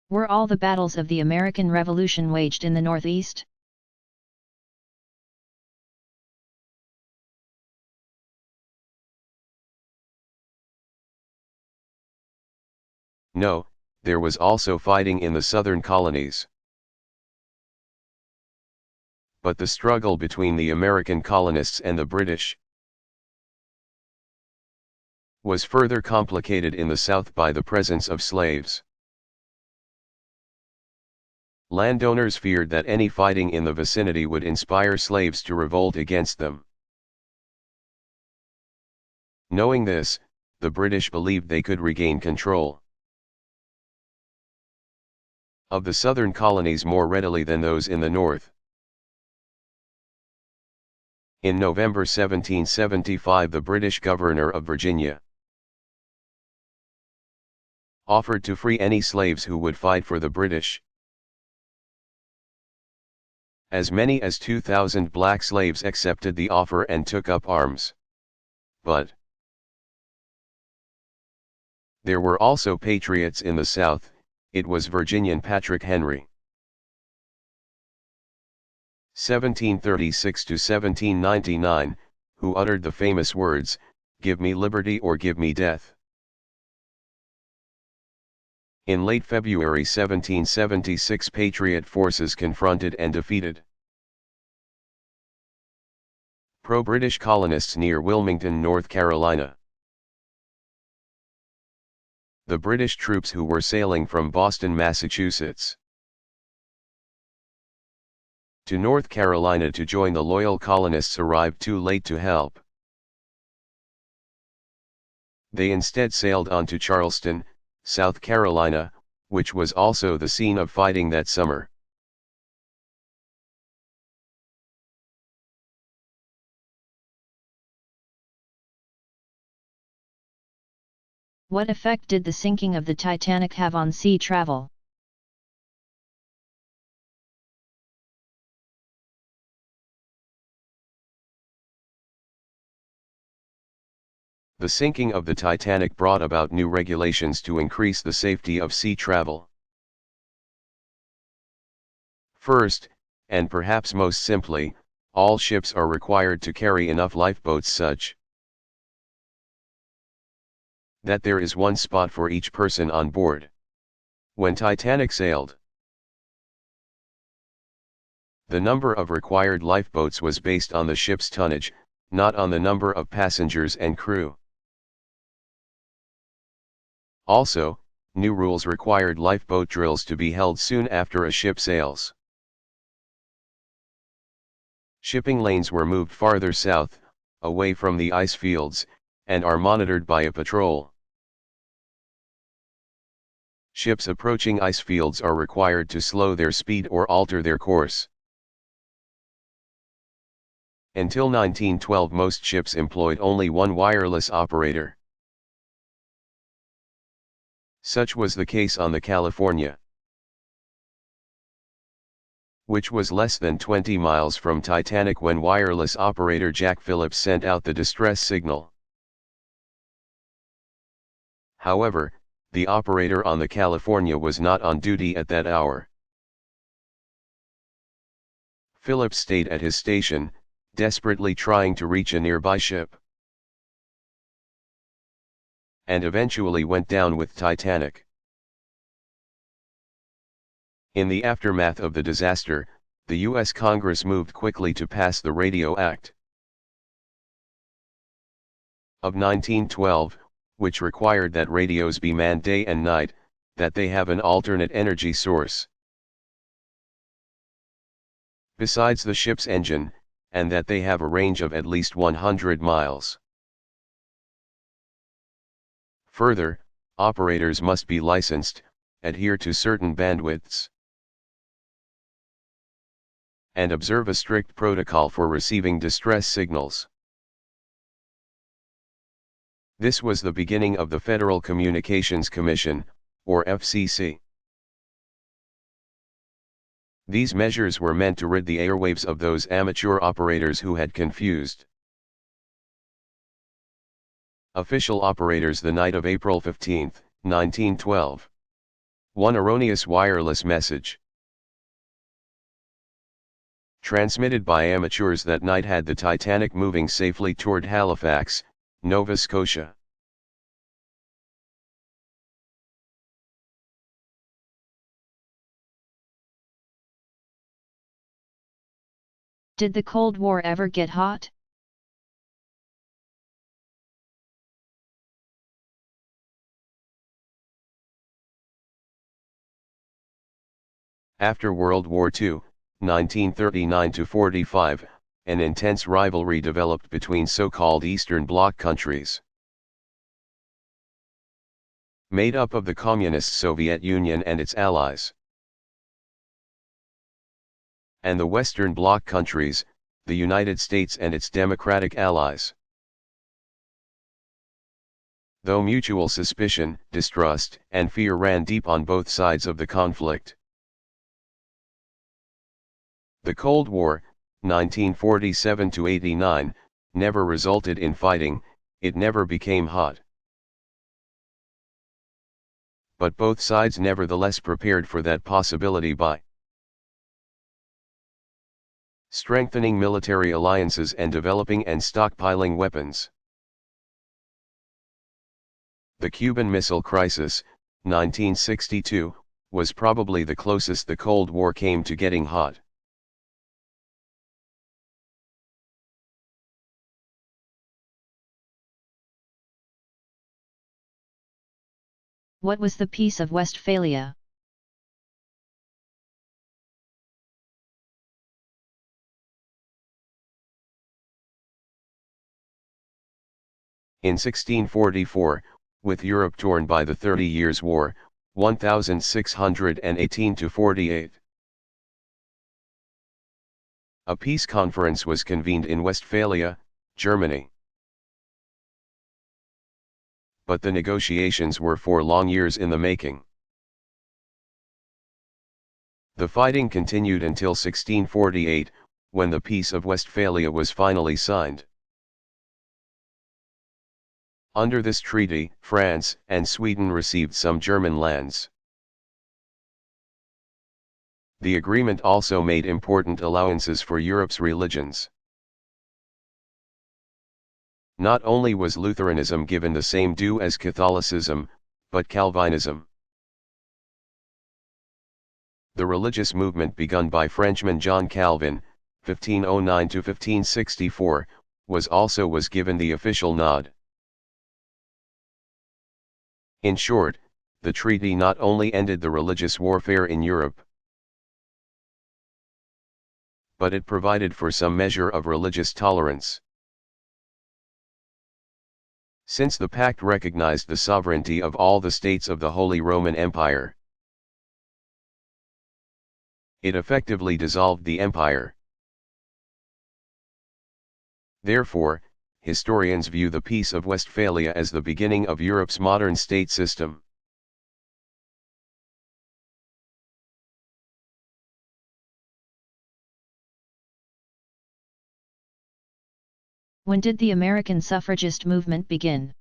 Were all the battles of the American Revolution waged in the Northeast? No, there was also fighting in the southern colonies. But the struggle between the American colonists and the British was further complicated in the South by the presence of slaves. Landowners feared that any fighting in the vicinity would inspire slaves to revolt against them. Knowing this, the British believed they could regain control of the southern colonies more readily than those in the north. In November 1775, the British governor of Virginia offered to free any slaves who would fight for the British. As many as 2,000 black slaves accepted the offer and took up arms. But there were also patriots in the South. It was Virginian Patrick Henry, 1736 to 1799, who uttered the famous words, "Give me liberty or give me death." In late February 1776, Patriot forces confronted and defeated pro-British colonists near Wilmington, North Carolina. The British troops who were sailing from Boston, Massachusetts, to North Carolina to join the loyal colonists arrived too late to help. They instead sailed on to Charleston, South Carolina, which was also the scene of fighting that summer. What effect did the sinking of the Titanic have on sea travel? The sinking of the Titanic brought about new regulations to increase the safety of sea travel. First, and perhaps most simply, all ships are required to carry enough lifeboats such that there is one spot for each person on board. When Titanic sailed, the number of required lifeboats was based on the ship's tonnage, not on the number of passengers and crew. Also, new rules required lifeboat drills to be held soon after a ship sails. Shipping lanes were moved farther south, away from the ice fields, and are monitored by a patrol. Ships approaching ice fields are required to slow their speed or alter their course. Until 1912, most ships employed only one wireless operator. Such was the case on the California, which was less than 20 miles from Titanic when wireless operator Jack Phillips sent out the distress signal. However, the operator on the California was not on duty at that hour. Phillips stayed at his station, desperately trying to reach a nearby ship, and eventually went down with Titanic. In the aftermath of the disaster, the U.S. Congress moved quickly to pass the Radio Act of 1912, which required that radios be manned day and night, that they have an alternate energy source besides the ship's engine, and that they have a range of at least 100 miles. Further, operators must be licensed, adhere to certain bandwidths, and observe a strict protocol for receiving distress signals. This was the beginning of the Federal Communications Commission, or FCC. These measures were meant to rid the airwaves of those amateur operators who had confused official operators the night of April 15, 1912. One erroneous wireless message transmitted by amateurs that night had the Titanic moving safely toward Halifax, Nova Scotia. Did the Cold War ever get hot? After World War II, 1939–45, an intense rivalry developed between so-called Eastern Bloc countries, made up of the Communist Soviet Union and its allies, and the Western Bloc countries, the United States and its democratic allies. Though mutual suspicion, distrust, and fear ran deep on both sides of the conflict. The Cold War, 1947–89, never resulted in fighting, it never became hot. But both sides nevertheless prepared for that possibility by strengthening military alliances and developing and stockpiling weapons. The Cuban Missile Crisis, 1962, was probably the closest the Cold War came to getting hot. What was the Peace of Westphalia? In 1644, with Europe torn by the 30 Years' War, 1618–48. A peace conference was convened in Westphalia, Germany. But the negotiations were for long years in the making. The fighting continued until 1648, when the Peace of Westphalia was finally signed. Under this treaty, France and Sweden received some German lands. The agreement also made important allowances for Europe's religions. Not only was Lutheranism given the same due as Catholicism, but Calvinism. The religious movement begun by Frenchman John Calvin, 1509–1564, was given the official nod. In short, the treaty not only ended the religious warfare in Europe, but it provided for some measure of religious tolerance. Since the pact recognized the sovereignty of all the states of the Holy Roman Empire, it effectively dissolved the empire. Therefore, historians view the Peace of Westphalia as the beginning of Europe's modern state system. When did the American suffragist movement begin?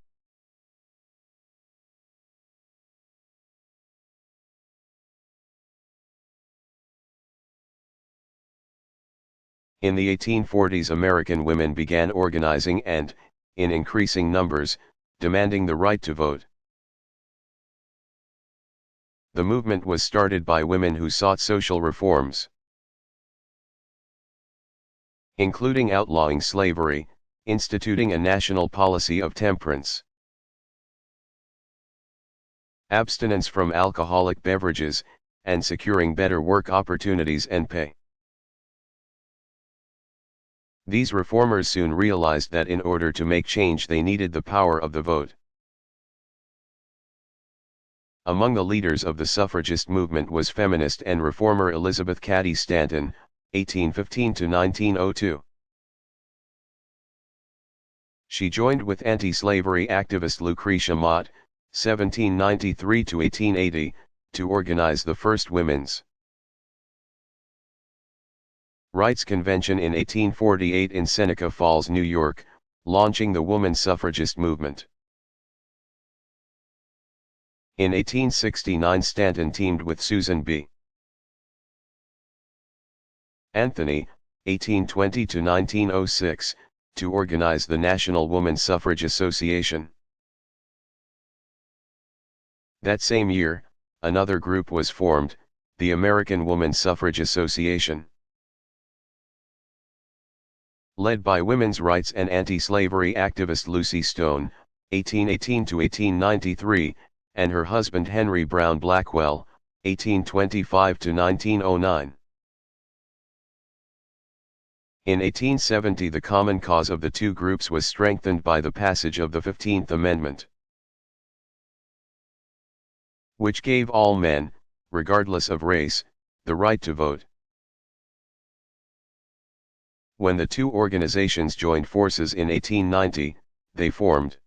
In the 1840s, American women began organizing and, in increasing numbers, demanding the right to vote. The movement was started by women who sought social reforms, including outlawing slavery, instituting a national policy of temperance, abstinence from alcoholic beverages, and securing better work opportunities and pay. These reformers soon realized that in order to make change they needed the power of the vote. Among the leaders of the suffragist movement was feminist and reformer Elizabeth Cady Stanton, 1815–1902. She joined with anti-slavery activist Lucretia Mott, 1793–1880, to organize the first women's rights convention in 1848 in Seneca Falls, New York, launching the woman suffragist movement. In 1869 Stanton teamed with Susan B. Anthony, 1820 to 1906, to organize the National Woman Suffrage Association. That same year, another group was formed, the American Woman Suffrage Association. Led by women's rights and anti-slavery activist Lucy Stone, 1818 to 1893, and her husband Henry Brown Blackwell, 1825 to 1909. In 1870 the common cause of the two groups was strengthened by the passage of the 15th Amendment, which gave all men, regardless of race, the right to vote. When the two organizations joined forces in 1890, they formed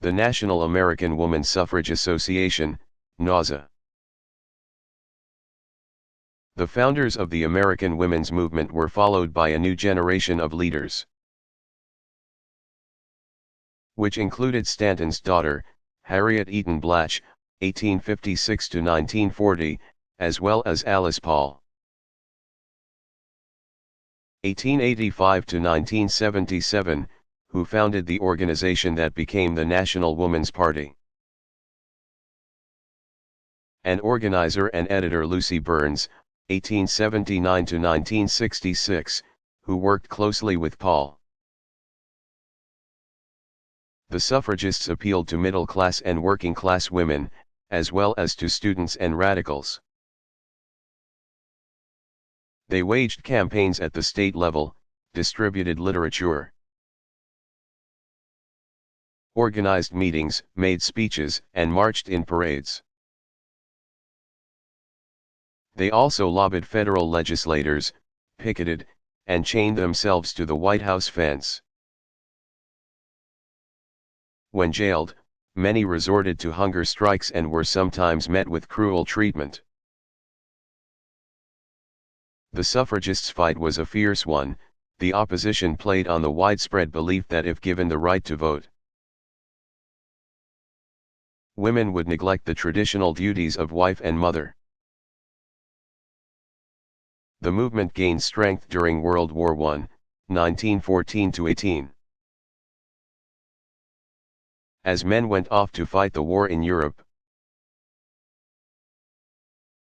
the National American Woman Suffrage Association, NAWSA. The founders of the American women's movement were followed by a new generation of leaders, which included Stanton's daughter, Harriet Eaton Blatch, 1856 to 1940, as well as Alice Paul, 1885 to 1977, who founded the organization that became the National Woman's Party. And organizer and editor Lucy Burns, 1879 to 1966, who worked closely with Paul. The suffragists appealed to middle-class and working-class women, as well as to students and radicals. They waged campaigns at the state level, distributed literature, organized meetings, made speeches, and marched in parades. They also lobbied federal legislators, picketed, and chained themselves to the White House fence. When jailed, many resorted to hunger strikes and were sometimes met with cruel treatment. The suffragists' fight was a fierce one. The opposition played on the widespread belief that if given the right to vote, women would neglect the traditional duties of wife and mother. The movement gained strength during World War I, 1914-18. As men went off to fight the war in Europe,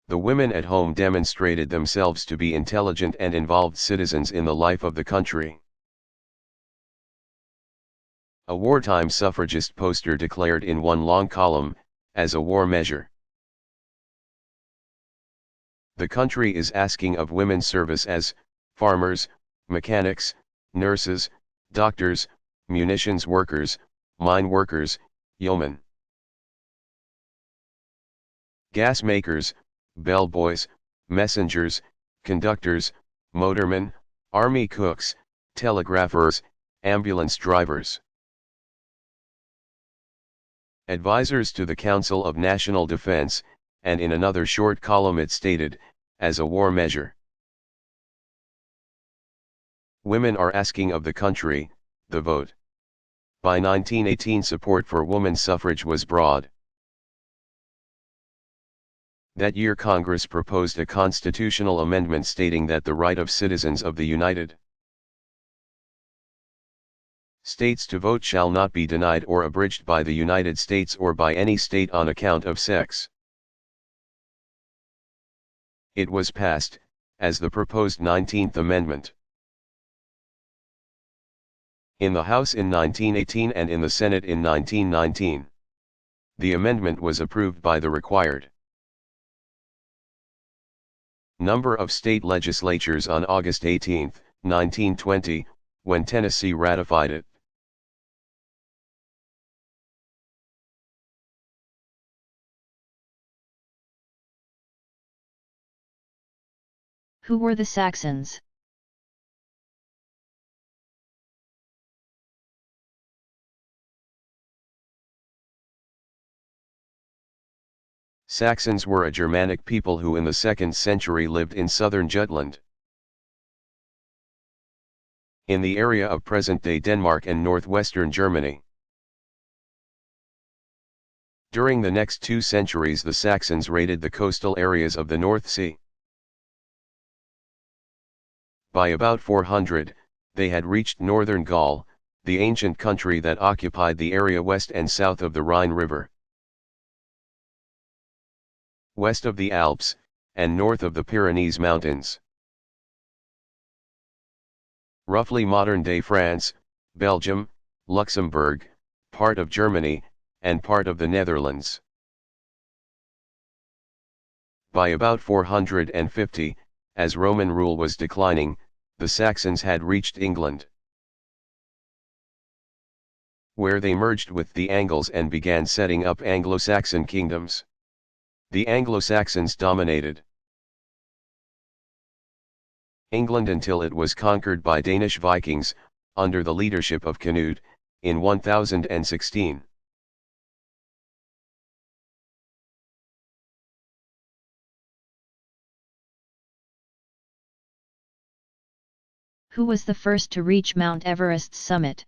the women at home demonstrated themselves to be intelligent and involved citizens in the life of the country. A wartime suffragist poster declared in one long column, as a war measure, "The country is asking of women service as farmers, mechanics, nurses, doctors, munitions workers, mine workers, yeomen, gas makers, bellboys, messengers, conductors, motormen, army cooks, telegraphers, ambulance drivers, advisors to the Council of National Defense," and in another short column it stated, "as a war measure. Women are asking of the country, the vote." By 1918 support for woman suffrage was broad. That year Congress proposed a constitutional amendment stating that the right of citizens of the United States to vote shall not be denied or abridged by the United States or by any state on account of sex. It was passed, as the proposed 19th Amendment, in the House in 1918 and in the Senate in 1919. The amendment was approved by the required number of state legislatures on August 18, 1920, when Tennessee ratified it. Who were the Saxons? Saxons were a Germanic people who in the 2nd century lived in southern Jutland, in the area of present-day Denmark and northwestern Germany. During the next 2 centuries the Saxons raided the coastal areas of the North Sea. By about 400, they had reached northern Gaul, the ancient country that occupied the area west and south of the Rhine River, west of the Alps, and north of the Pyrenees Mountains. Roughly modern-day France, Belgium, Luxembourg, part of Germany, and part of the Netherlands. By about 450, as Roman rule was declining, the Saxons had reached England, where they merged with the Angles and began setting up Anglo-Saxon kingdoms. The Anglo-Saxons dominated England until it was conquered by Danish Vikings, under the leadership of Canute, in 1016. Who was the first to reach Mount Everest's summit?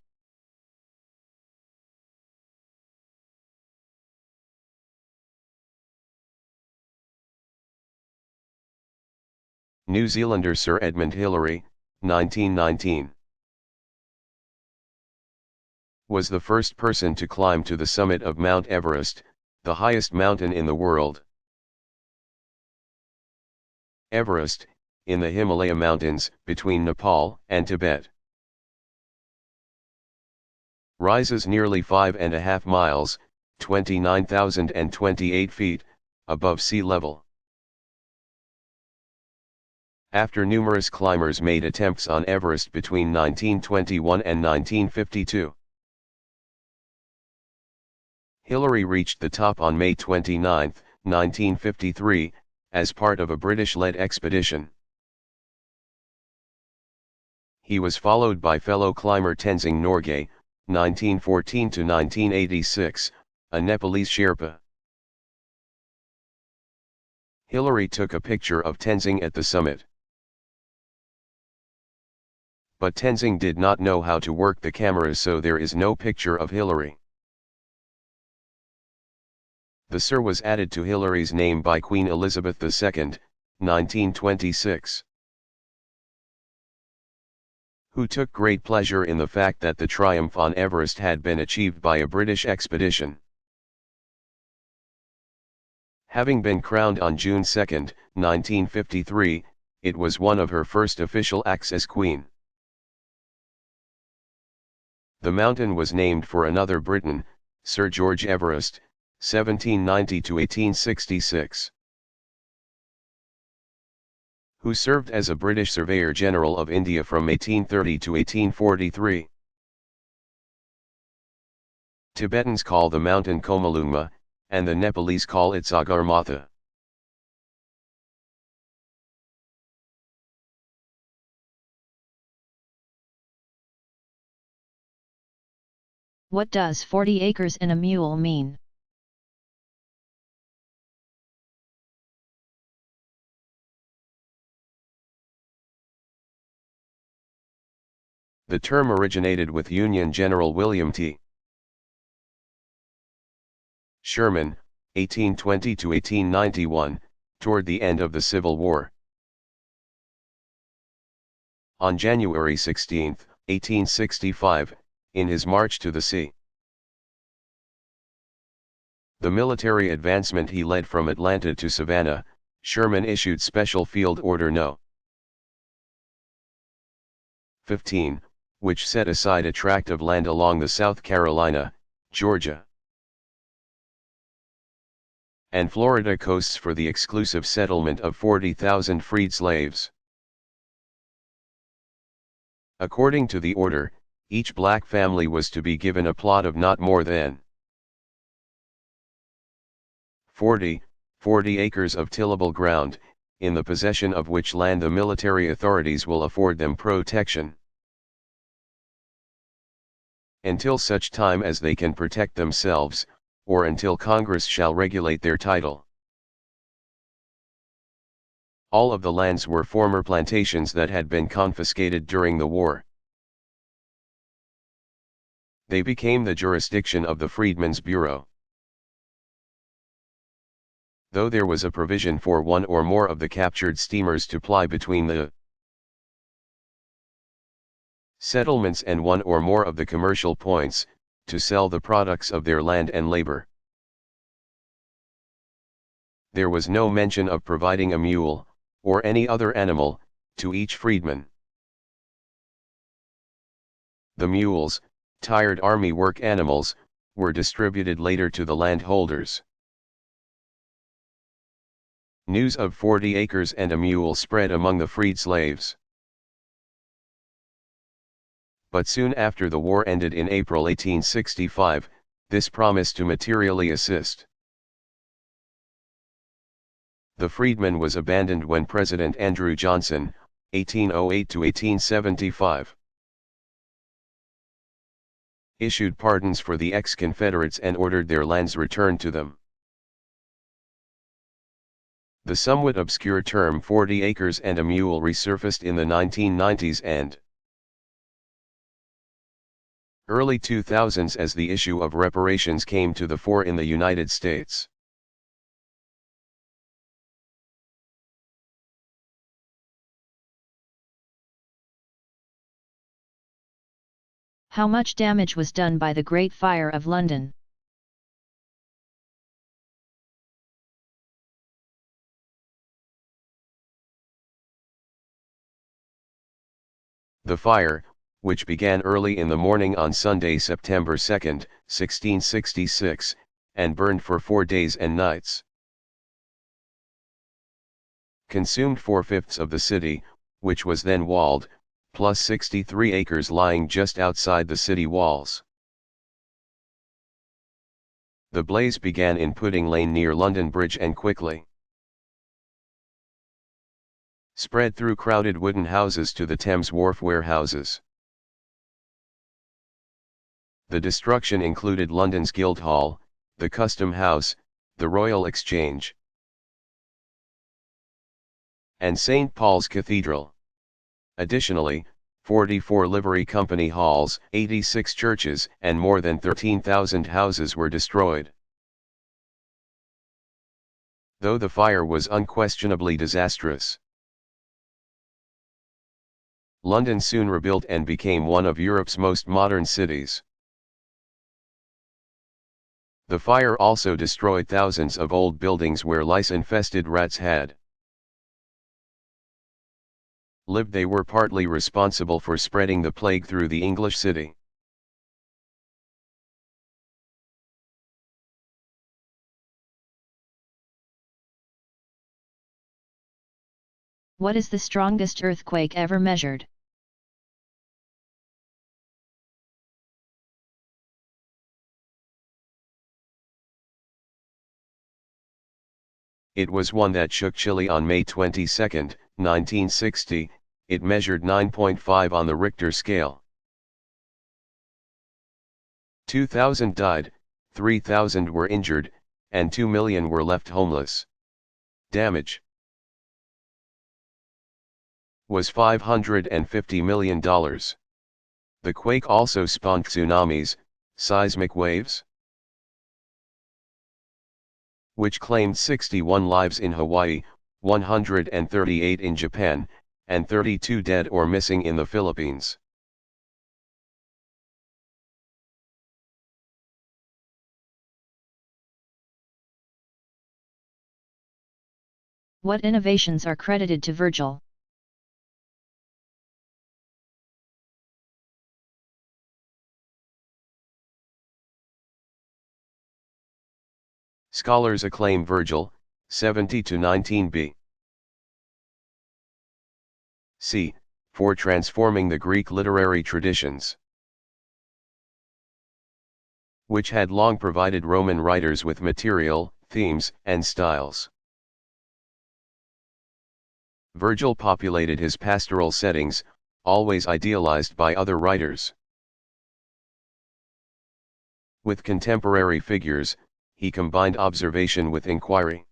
New Zealander Sir Edmund Hillary, 1919. Was the first person to climb to the summit of Mount Everest, the highest mountain in the world. Everest, in the Himalaya Mountains, between Nepal and Tibet. Rises nearly 5.5 miles, 29,028 feet, above sea level. After numerous climbers made attempts on Everest between 1921 and 1952. Hillary reached the top on May 29, 1953, as part of a British-led expedition. He was followed by fellow climber Tenzing Norgay, 1914 to 1986, a Nepalese Sherpa. Hillary took a picture of Tenzing at the summit. But Tenzing did not know how to work the cameras, so there is no picture of Hillary. The Sir was added to Hillary's name by Queen Elizabeth II, 1926. Who took great pleasure in the fact that the triumph on Everest had been achieved by a British expedition. Having been crowned on June 2, 1953, it was one of her first official acts as Queen. The mountain was named for another Briton, Sir George Everest, 1790 to 1866. Who served as a British Surveyor General of India from 1830 to 1843. Tibetans call the mountain Komalungma, and the Nepalese call it Sagarmatha. What does 40 acres and a mule mean? The term originated with Union General William T. Sherman, 1820 to 1891, toward the end of the Civil War. On January 16, 1865, in his march to the sea. The military advancement he led from Atlanta to Savannah, Sherman issued Special Field Order No. 15, which set aside a tract of land along the South Carolina, Georgia, and Florida coasts for the exclusive settlement of 40,000 freed slaves. According to the order, each black family was to be given a plot of not more than 40 acres of tillable ground, in the possession of which land the military authorities will afford them protection until such time as they can protect themselves, or until Congress shall regulate their title. All of the lands were former plantations that had been confiscated during the war. They became the jurisdiction of the Freedmen's Bureau. though there was a provision for one or more of the captured steamers to ply between the settlements and one or more of the commercial points, to sell the products of their land and labor. There was no mention of providing a mule, or any other animal, to each freedman. The mules, tired army work animals, were distributed later to the landholders. News of 40 acres and a mule spread among the freed slaves. But soon after the war ended in April 1865, this promised to materially assist. The freedman was abandoned when President Andrew Johnson, 1808 to 1875, issued pardons for the ex-Confederates and ordered their lands returned to them. The somewhat obscure term 40 acres and a mule resurfaced in the 1990s and early 2000s as the issue of reparations came to the fore in the United States. How much damage was done by the Great Fire of London? The fire, which began early in the morning on Sunday, September 2, 1666, and burned for 4 days and nights, consumed 4/5 of the city, which was then walled, plus 63 acres lying just outside the city walls. The blaze began in Pudding Lane near London Bridge and quickly spread through crowded wooden houses to the Thames Wharf warehouses. The destruction included London's Guildhall, the Custom House, the Royal Exchange, and St. Paul's Cathedral. Additionally, 44 livery company halls, 86 churches, and more than 13,000 houses were destroyed. Though the fire was unquestionably disastrous, London soon rebuilt and became one of Europe's most modern cities. The fire also destroyed thousands of old buildings where lice-infested rats had lived. They were partly responsible for spreading the plague through the English city. What is the strongest earthquake ever measured? It was one that shook Chile on May 22, 1960, it measured 9.5 on the Richter scale. 2,000 died, 3,000 were injured, and 2 million were left homeless. Damage was $550 million. The quake also spawned tsunamis, seismic waves, which claimed 61 lives in Hawaii, 138 in Japan, and 32 dead or missing in the Philippines. What innovations are credited to Virgil? Scholars acclaim Virgil, 70 to 19 B.C., for transforming the Greek literary traditions, which had long provided Roman writers with material, themes, and styles. Virgil populated his pastoral settings, always idealized by other writers, with contemporary figures. He combined observation with inquiry,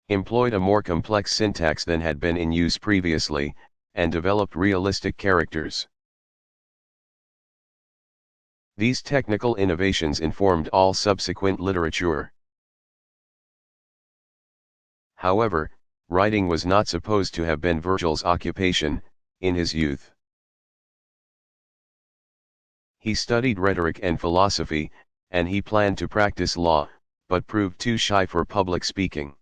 employed a more complex syntax than had been in use previously, and developed realistic characters. These technical innovations informed all subsequent literature. However, writing was not supposed to have been Virgil's occupation in his youth. He studied rhetoric and philosophy, and he planned to practice law, but proved too shy for public speaking.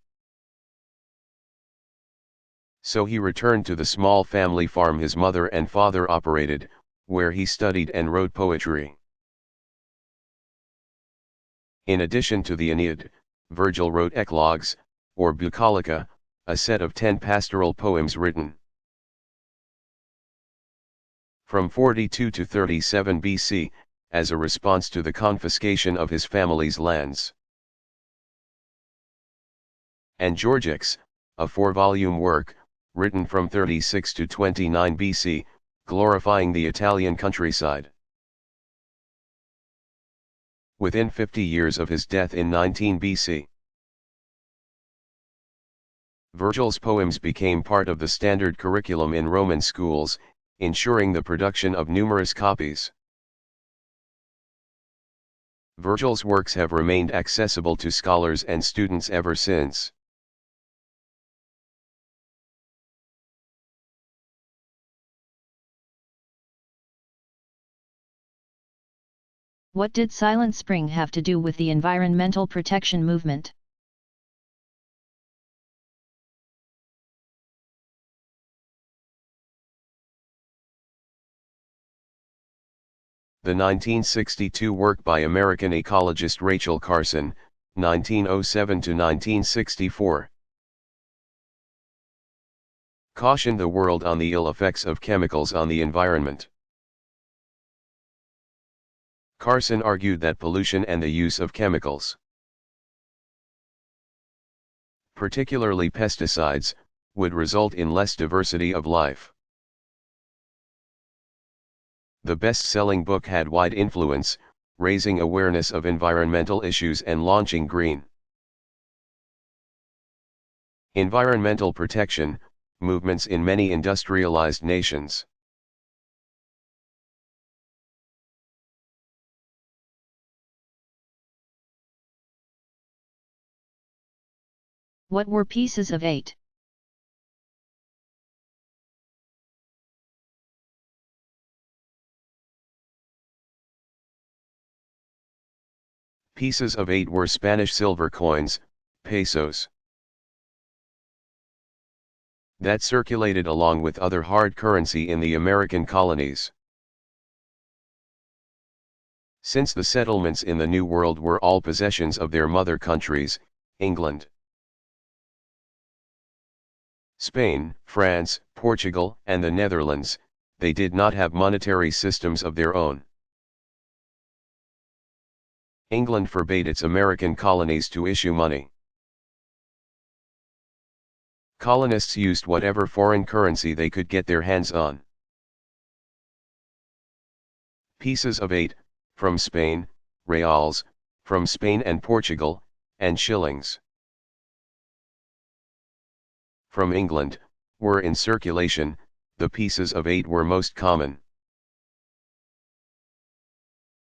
So he returned to the small family farm his mother and father operated, where he studied and wrote poetry. In addition to the Aeneid, Virgil wrote eclogues, or bucolica, a set of 10 pastoral poems written from 42 to 37 BC, as a response to the confiscation of his family's lands. And Georgics, a 4-volume work, written from 36 to 29 BC, glorifying the Italian countryside. Within 50 years of his death in 19 BC, Virgil's poems became part of the standard curriculum in Roman schools, ensuring the production of numerous copies. Virgil's works have remained accessible to scholars and students ever since. What did Silent Spring have to do with the environmental protection movement? The 1962 work by American ecologist Rachel Carson, 1907 to 1964, cautioned the world on the ill effects of chemicals on the environment. Carson argued that pollution and the use of chemicals, particularly pesticides, would result in less diversity of life. The best-selling book had wide influence, raising awareness of environmental issues and launching green environmental protection movements in many industrialized nations. What were pieces of 8? Pieces of 8 were Spanish silver coins, pesos, that circulated along with other hard currency in the American colonies. Since the settlements in the New World were all possessions of their mother countries, England, Spain, France, Portugal, and the Netherlands, they did not have monetary systems of their own. England forbade its American colonies to issue money. Colonists used whatever foreign currency they could get their hands on. Pieces of 8, from Spain, reals, from Spain and Portugal, and shillings, from England, were in circulation. The pieces of 8 were most common.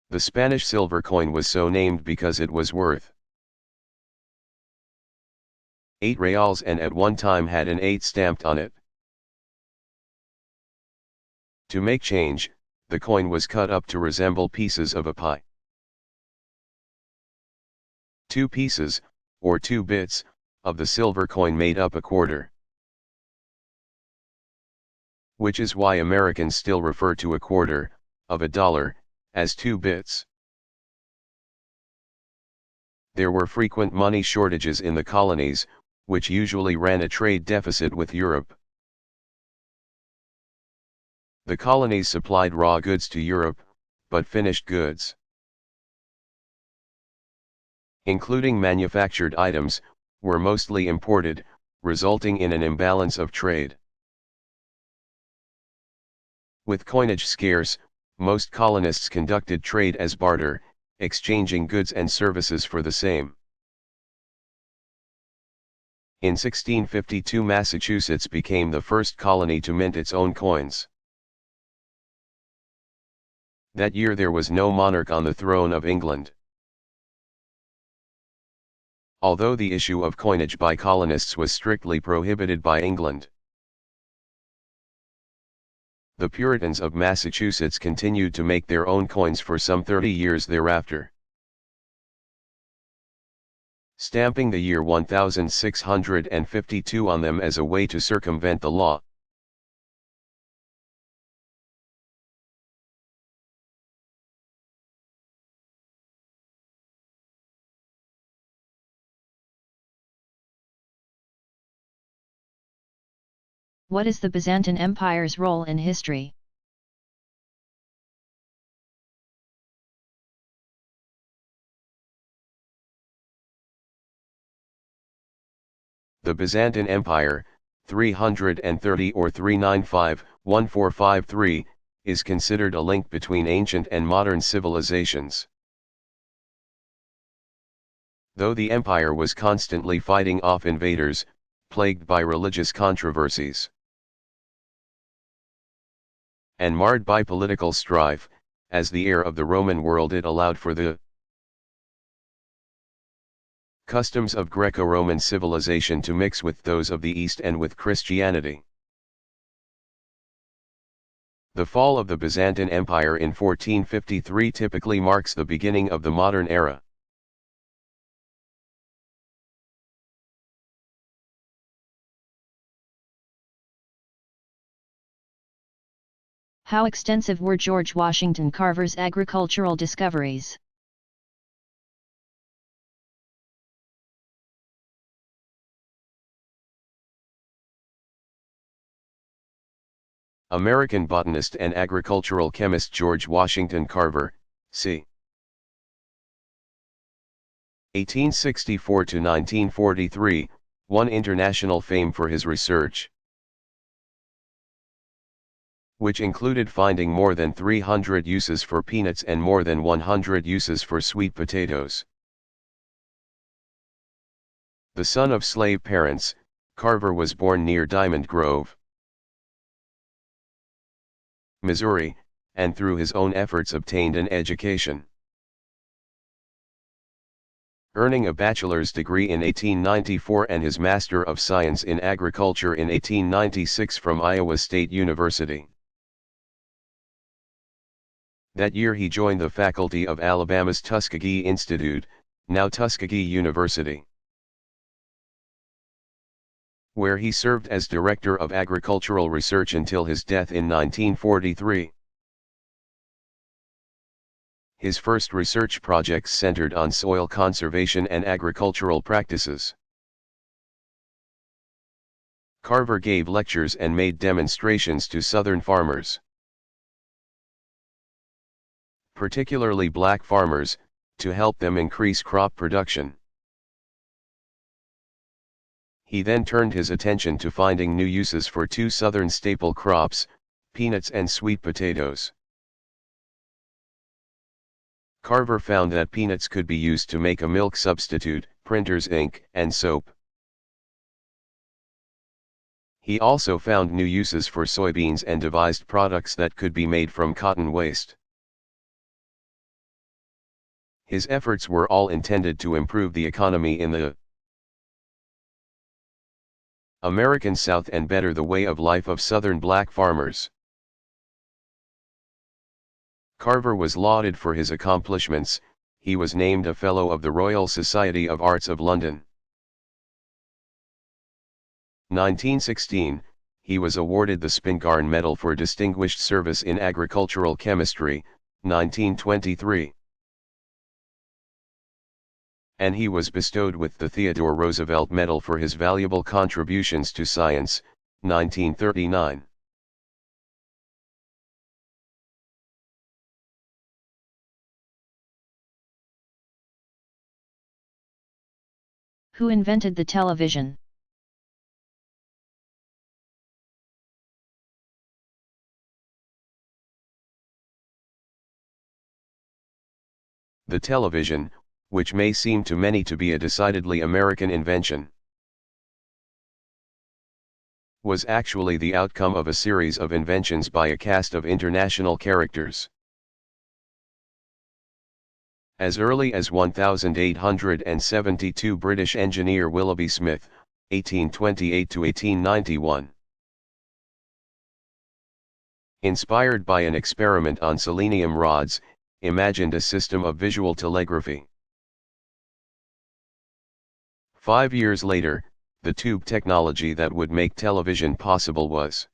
The Spanish silver coin was so named because it was worth 8 reals and at one time had an 8 stamped on it. To make change, the coin was cut up to resemble pieces of a pie. 2 pieces, or 2 bits, of the silver coin made up a quarter, which is why Americans still refer to a quarter of a dollar as 2 bits. There were frequent money shortages in the colonies, which usually ran a trade deficit with Europe. The colonies supplied raw goods to Europe, but finished goods, including manufactured items, were mostly imported, resulting in an imbalance of trade. With coinage scarce, most colonists conducted trade as barter, exchanging goods and services for the same. In 1652 Massachusetts became the first colony to mint its own coins. That year there was no monarch on the throne of England. although the issue of coinage by colonists was strictly prohibited by England. The Puritans of Massachusetts continued to make their own coins for some 30 years thereafter, stamping the year 1652 on them as a way to circumvent the law. What is the Byzantine Empire's role in history? The Byzantine Empire, 330 or 395-1453, is considered a link between ancient and modern civilizations. Though the empire was constantly fighting off invaders, plagued by religious controversies, and marred by political strife, as the heir of the Roman world, it allowed for the customs of Greco-Roman civilization to mix with those of the East and with Christianity. The fall of the Byzantine Empire in 1453 typically marks the beginning of the modern era. How extensive were George Washington Carver's agricultural discoveries? American botanist and agricultural chemist George Washington Carver, c. 1864 to 1943, won international fame for his research, which included finding more than 300 uses for peanuts and more than 100 uses for sweet potatoes. The son of slave parents, Carver was born near Diamond Grove, Missouri, and through his own efforts obtained an education, earning a bachelor's degree in 1894 and his Master of Science in Agriculture in 1896 from Iowa State University. That year he joined the faculty of Alabama's Tuskegee Institute, now Tuskegee University, where he served as Director of Agricultural Research until his death in 1943. His first research projects centered on soil conservation and agricultural practices. Carver gave lectures and made demonstrations to Southern farmers, particularly black farmers, to help them increase crop production. He then turned his attention to finding new uses for two Southern staple crops, peanuts and sweet potatoes. Carver found that peanuts could be used to make a milk substitute, printer's ink, and soap. He also found new uses for soybeans and devised products that could be made from cotton waste. His efforts were all intended to improve the economy in the American South and better the way of life of Southern black farmers. Carver was lauded for his accomplishments. He was named a Fellow of the Royal Society of Arts of London. 1916, he was awarded the Spingarn Medal for Distinguished Service in Agricultural Chemistry, 1923. And he was bestowed with the Theodore Roosevelt Medal for his valuable contributions to science, 1939. Who invented the television? The television, which may seem to many to be a decidedly American invention, was actually the outcome of a series of inventions by a cast of international characters. As early as 1872, British engineer Willoughby Smith, 1828 to 1891. Inspired by an experiment on selenium rods, imagined a system of visual telegraphy. 5 years later, the tube technology that would make television possible was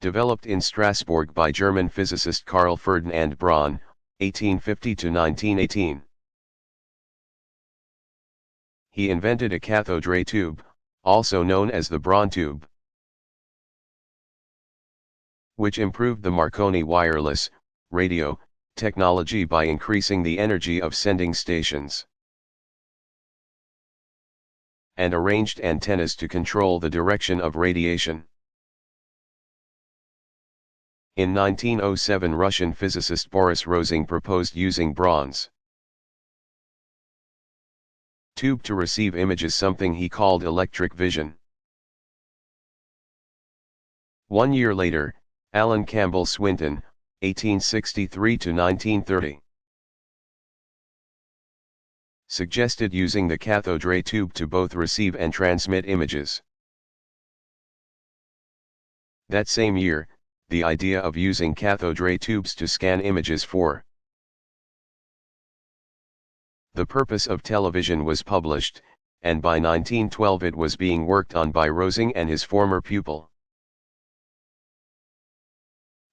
developed in Strasbourg by German physicist Carl Ferdinand Braun, 1850 to 1918. He invented a cathode ray tube, also known as the Braun tube, which improved the Marconi wireless radio technology by increasing the energy of sending stations, and arranged antennas to control the direction of radiation. In 1907, Russian physicist Boris Rosing proposed using Braun's tube to receive images, something he called electric vision. 1 year later, Alan Campbell Swinton, 1863 to 1930, suggested using the cathode ray tube to both receive and transmit images. That same year, the idea of using cathode ray tubes to scan images for the purpose of television was published, and by 1912 it was being worked on by Rosing and his former pupil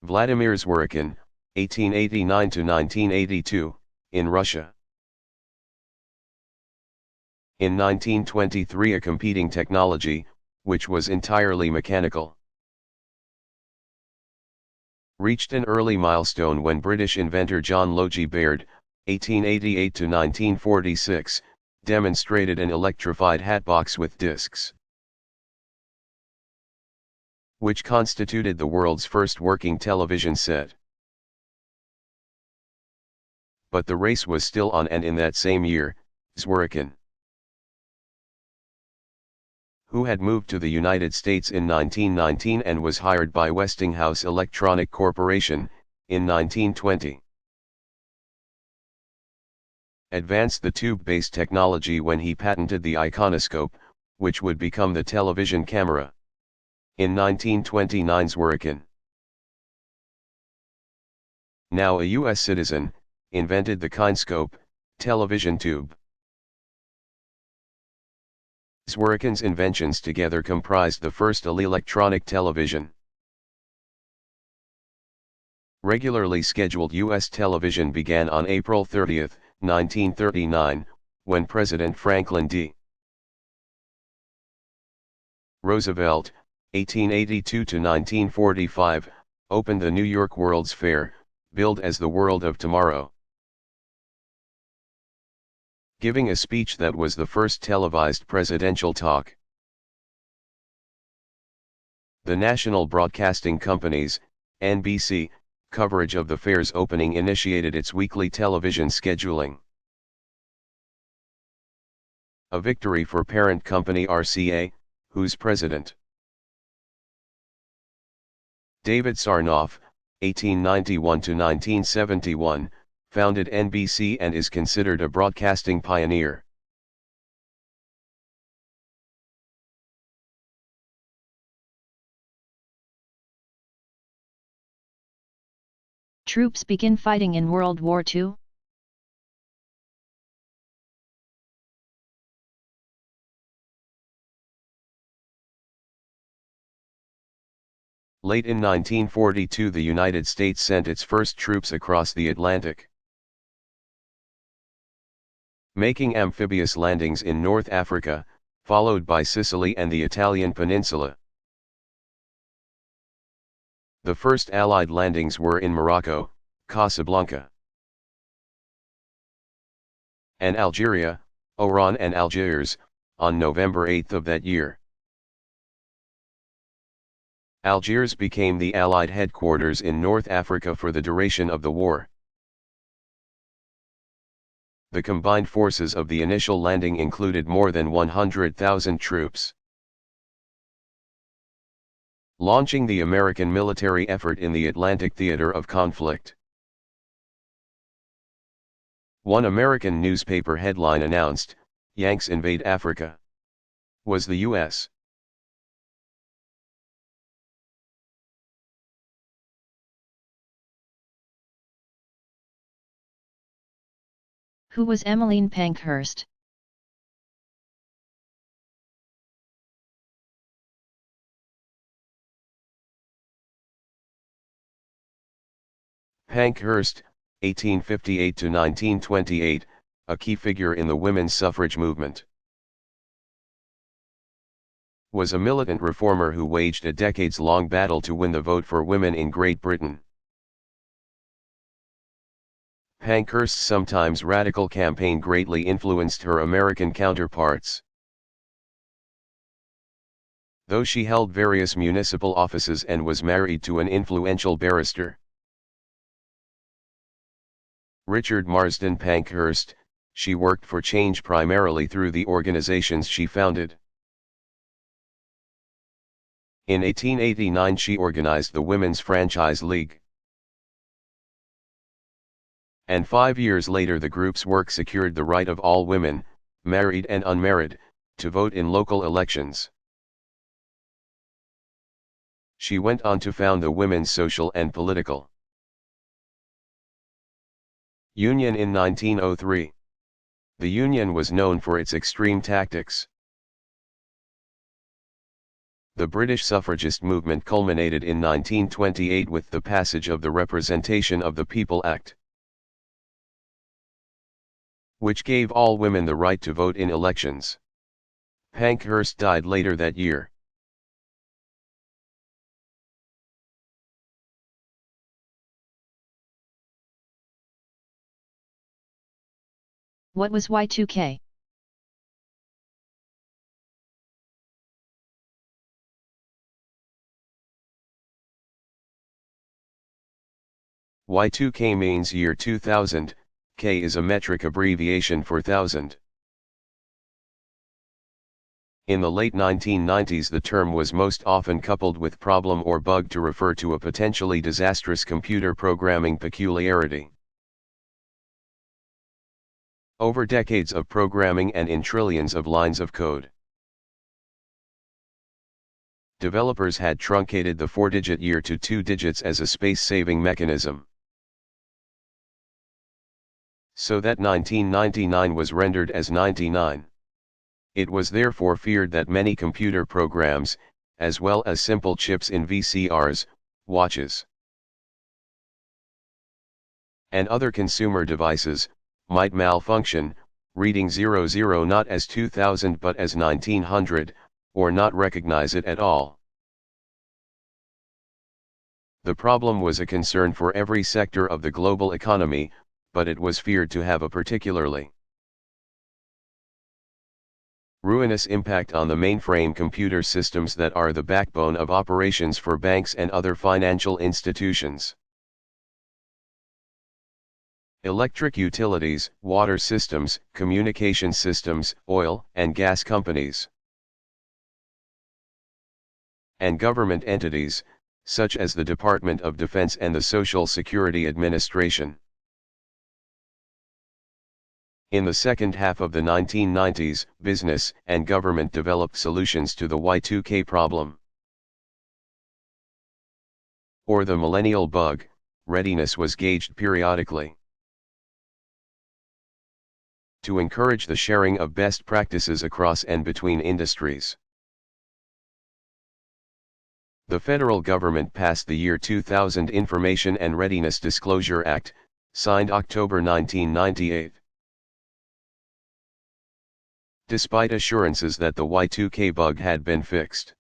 Vladimir Zworykin, 1889 to 1982, in Russia. In 1923, a competing technology, which was entirely mechanical, reached an early milestone when British inventor John Logie Baird, 1888 to 1946, demonstrated an electrified hatbox with discs, which constituted the world's first working television set. But the race was still on, and in that same year, Zworykin, who had moved to the United States in 1919 and was hired by Westinghouse Electronic Corporation, in 1920, advanced the tube-based technology when he patented the iconoscope, which would become the television camera. In 1929, Zworykin, now a U.S. citizen, invented the kinescope, television tube. Zworykin's inventions together comprised the first electronic television. Regularly scheduled U.S. television began on April 30, 1939, when President Franklin D. Roosevelt, 1882 to 1945, opened the New York World's Fair, billed as the World of Tomorrow, giving a speech that was the first televised presidential talk. The national broadcasting company's, NBC, coverage of the fair's opening initiated its weekly television scheduling. A victory for parent company RCA, whose president, David Sarnoff, 1891 to 1971, founded NBC and is considered a broadcasting pioneer. Troops begin fighting in World War II? Late in 1942, the United States sent its first troops across the Atlantic, making amphibious landings in North Africa, followed by Sicily and the Italian peninsula. The first Allied landings were in Morocco, Casablanca, and Algeria, Oran and Algiers, on November 8 of that year. Algiers became the Allied headquarters in North Africa for the duration of the war. The combined forces of the initial landing included more than 100,000 troops, launching the American military effort in the Atlantic theater of conflict. One American newspaper headline announced, "Yanks invade Africa." Was the U.S. Who was Emmeline Pankhurst? Pankhurst, 1858 to 1928, a key figure in the women's suffrage movement. Was a militant reformer who waged a decades-long battle to win the vote for women in Great Britain. Pankhurst's sometimes radical campaign greatly influenced her American counterparts. Though she held various municipal offices and was married to an influential barrister, Richard Marsden Pankhurst, she worked for change primarily through the organizations she founded. In 1889 she organized the Women's Franchise League. And 5 years later the group's work secured the right of all women, married and unmarried, to vote in local elections. She went on to found the Women's Social and Political Union in 1903. The union was known for its extreme tactics. The British suffragist movement culminated in 1928 with the passage of the Representation of the People Act, which gave all women the right to vote in elections. Pankhurst died later that year. What was Y2K? Y2K means year 2000, K is a metric abbreviation for thousand. In the late 1990s the term was most often coupled with problem or bug to refer to a potentially disastrous computer programming peculiarity. Over decades of programming and in trillions of lines of code, developers had truncated the 4-digit year to 2 digits as a space-saving mechanism, so that 1999 was rendered as 99. It was therefore feared that many computer programs, as well as simple chips in VCRs, watches, and other consumer devices, might malfunction, reading 00 not as 2000 but as 1900, or not recognize it at all. The problem was a concern for every sector of the global economy, but it was feared to have a particularly ruinous impact on the mainframe computer systems that are the backbone of operations for banks and other financial institutions. Electric utilities, water systems, communication systems, oil and gas companies, and government entities, such as the Department of Defense and the Social Security Administration. In the second half of the 1990s, business and government developed solutions to the Y2K problem. Or the millennial bug, readiness was gauged periodically to encourage the sharing of best practices across and between industries. The federal government passed the year 2000 Information and Readiness Disclosure Act, signed October 1998. Despite assurances that the Y2K bug had been fixed,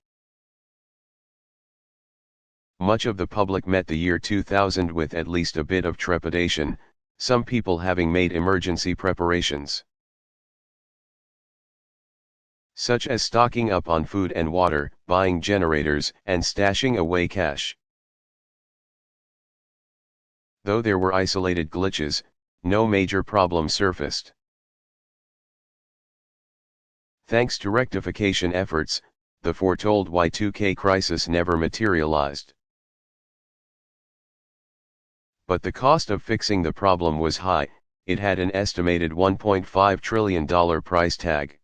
much of the public met the year 2000 with at least a bit of trepidation, some people having made emergency preparations, such as stocking up on food and water, buying generators, and stashing away cash. Though there were isolated glitches, no major problem surfaced. Thanks to rectification efforts, the foretold Y2K crisis never materialized. But the cost of fixing the problem was high. It had an estimated $1.5 trillion price tag.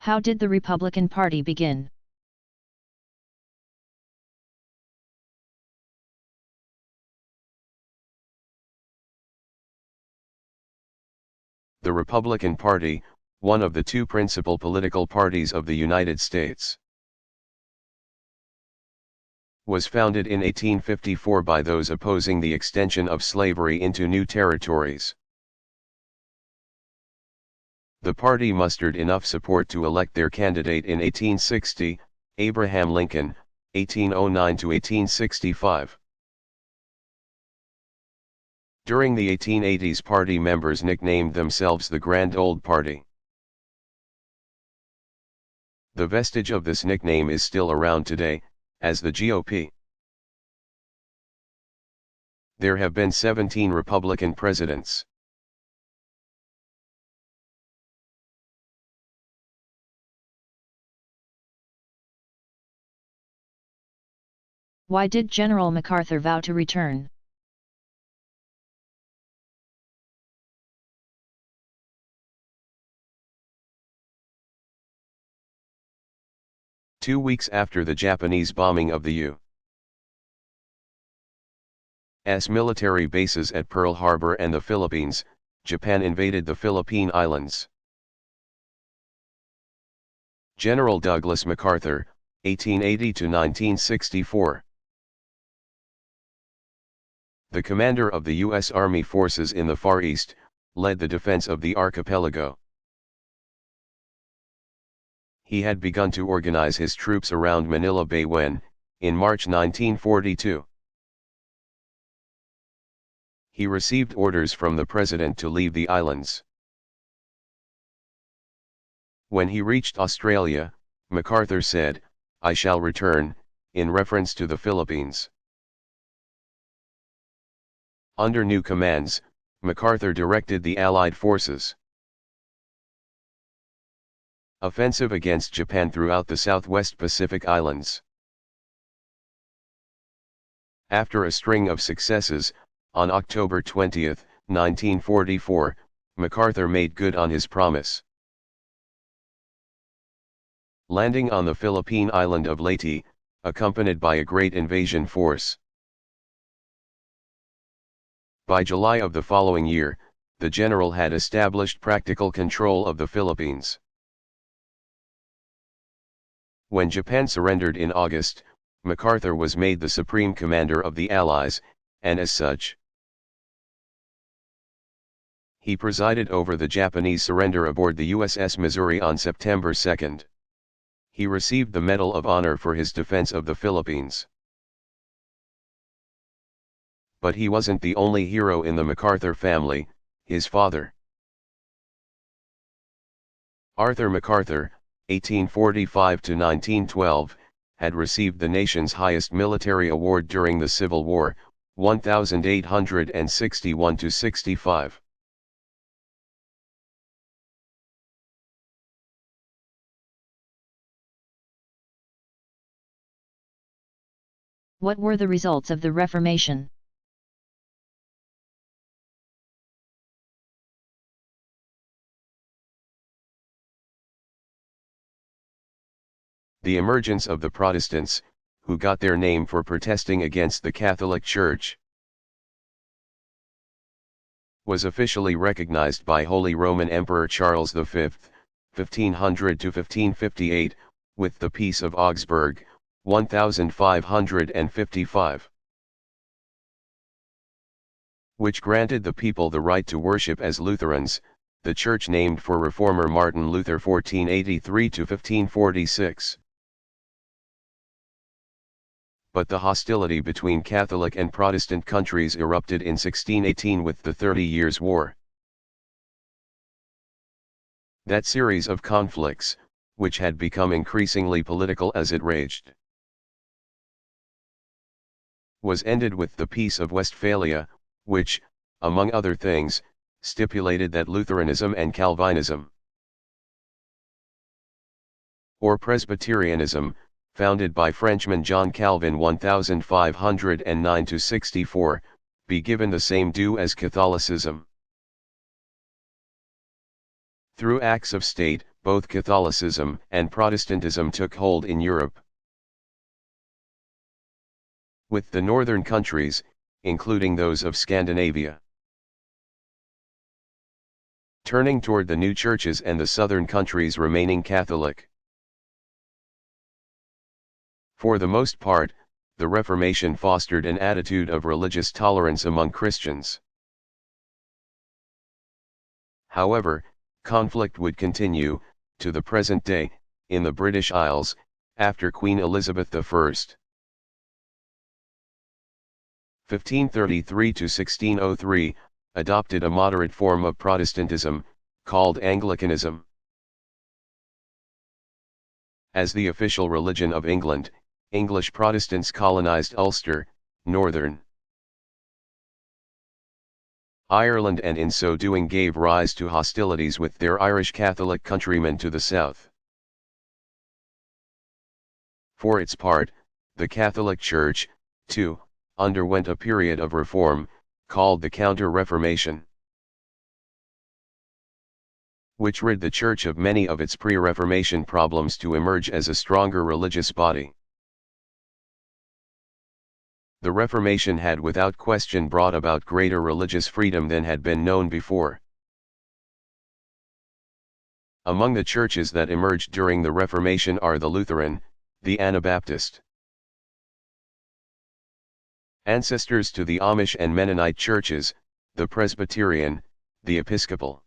How did the Republican Party begin? The Republican Party, one of the two principal political parties of the United States, was founded in 1854 by those opposing the extension of slavery into new territories. The party mustered enough support to elect their candidate in 1860, Abraham Lincoln, 1809 to 1865. During the 1880s, party members nicknamed themselves the Grand Old Party. The vestige of this nickname is still around today, as the GOP. There have been 17 Republican presidents. Why did General MacArthur vow to return? Two weeks after the Japanese bombing of the U.S. military bases at Pearl Harbor and the Philippines, Japan invaded the Philippine Islands. General Douglas MacArthur, 1880 to 1964. The commander of the U.S. Army forces in the Far East, led the defense of the archipelago. He had begun to organize his troops around Manila Bay when, in March 1942, he received orders from the president to leave the islands. When he reached Australia, MacArthur said, "I shall return," in reference to the Philippines. Under new commands, MacArthur directed the Allied forces' offensive against Japan throughout the Southwest Pacific Islands. After a string of successes, on October 20, 1944, MacArthur made good on his promise. Landing on the Philippine island of Leyte, accompanied by a great invasion force. By July of the following year, the general had established practical control of the Philippines. When Japan surrendered in August, MacArthur was made the supreme commander of the Allies, and as such, he presided over the Japanese surrender aboard the USS Missouri on September 2. He received the Medal of Honor for his defense of the Philippines. But he wasn't the only hero in the MacArthur family. His father, Arthur MacArthur, 1845 to 1912, had received the nation's highest military award during the Civil War, 1861 to 65. What were the results of the Reformation? The emergence of the Protestants, who got their name for protesting against the Catholic Church, was officially recognized by Holy Roman Emperor Charles V, 1500 to 1558, with the Peace of Augsburg, 1555, which granted the people the right to worship as Lutherans, the church named for reformer Martin Luther, 1483 to 1546. But the hostility between Catholic and Protestant countries erupted in 1618 with the 30 Years' War. That series of conflicts, which had become increasingly political as it raged, was ended with the Peace of Westphalia, which, among other things, stipulated that Lutheranism and Calvinism or Presbyterianism, founded by Frenchman John Calvin 1509-64, be given the same due as Catholicism. Through acts of state, both Catholicism and Protestantism took hold in Europe. With the northern countries, including those of Scandinavia, turning toward the new churches and the southern countries remaining Catholic. For the most part, the Reformation fostered an attitude of religious tolerance among Christians. However, conflict would continue, to the present day, in the British Isles, after Queen Elizabeth I. 1533–1603, adopted a moderate form of Protestantism, called Anglicanism. As the official religion of England, English Protestants colonized Ulster, northern Ireland, and in so doing gave rise to hostilities with their Irish Catholic countrymen to the south. For its part, the Catholic Church, too, underwent a period of reform, called the Counter-Reformation, which rid the Church of many of its pre-Reformation problems to emerge as a stronger religious body. The Reformation had without question brought about greater religious freedom than had been known before. Among the churches that emerged during the Reformation are the Lutheran, the Anabaptist, ancestors to the Amish and Mennonite churches, the Presbyterian, the Episcopal,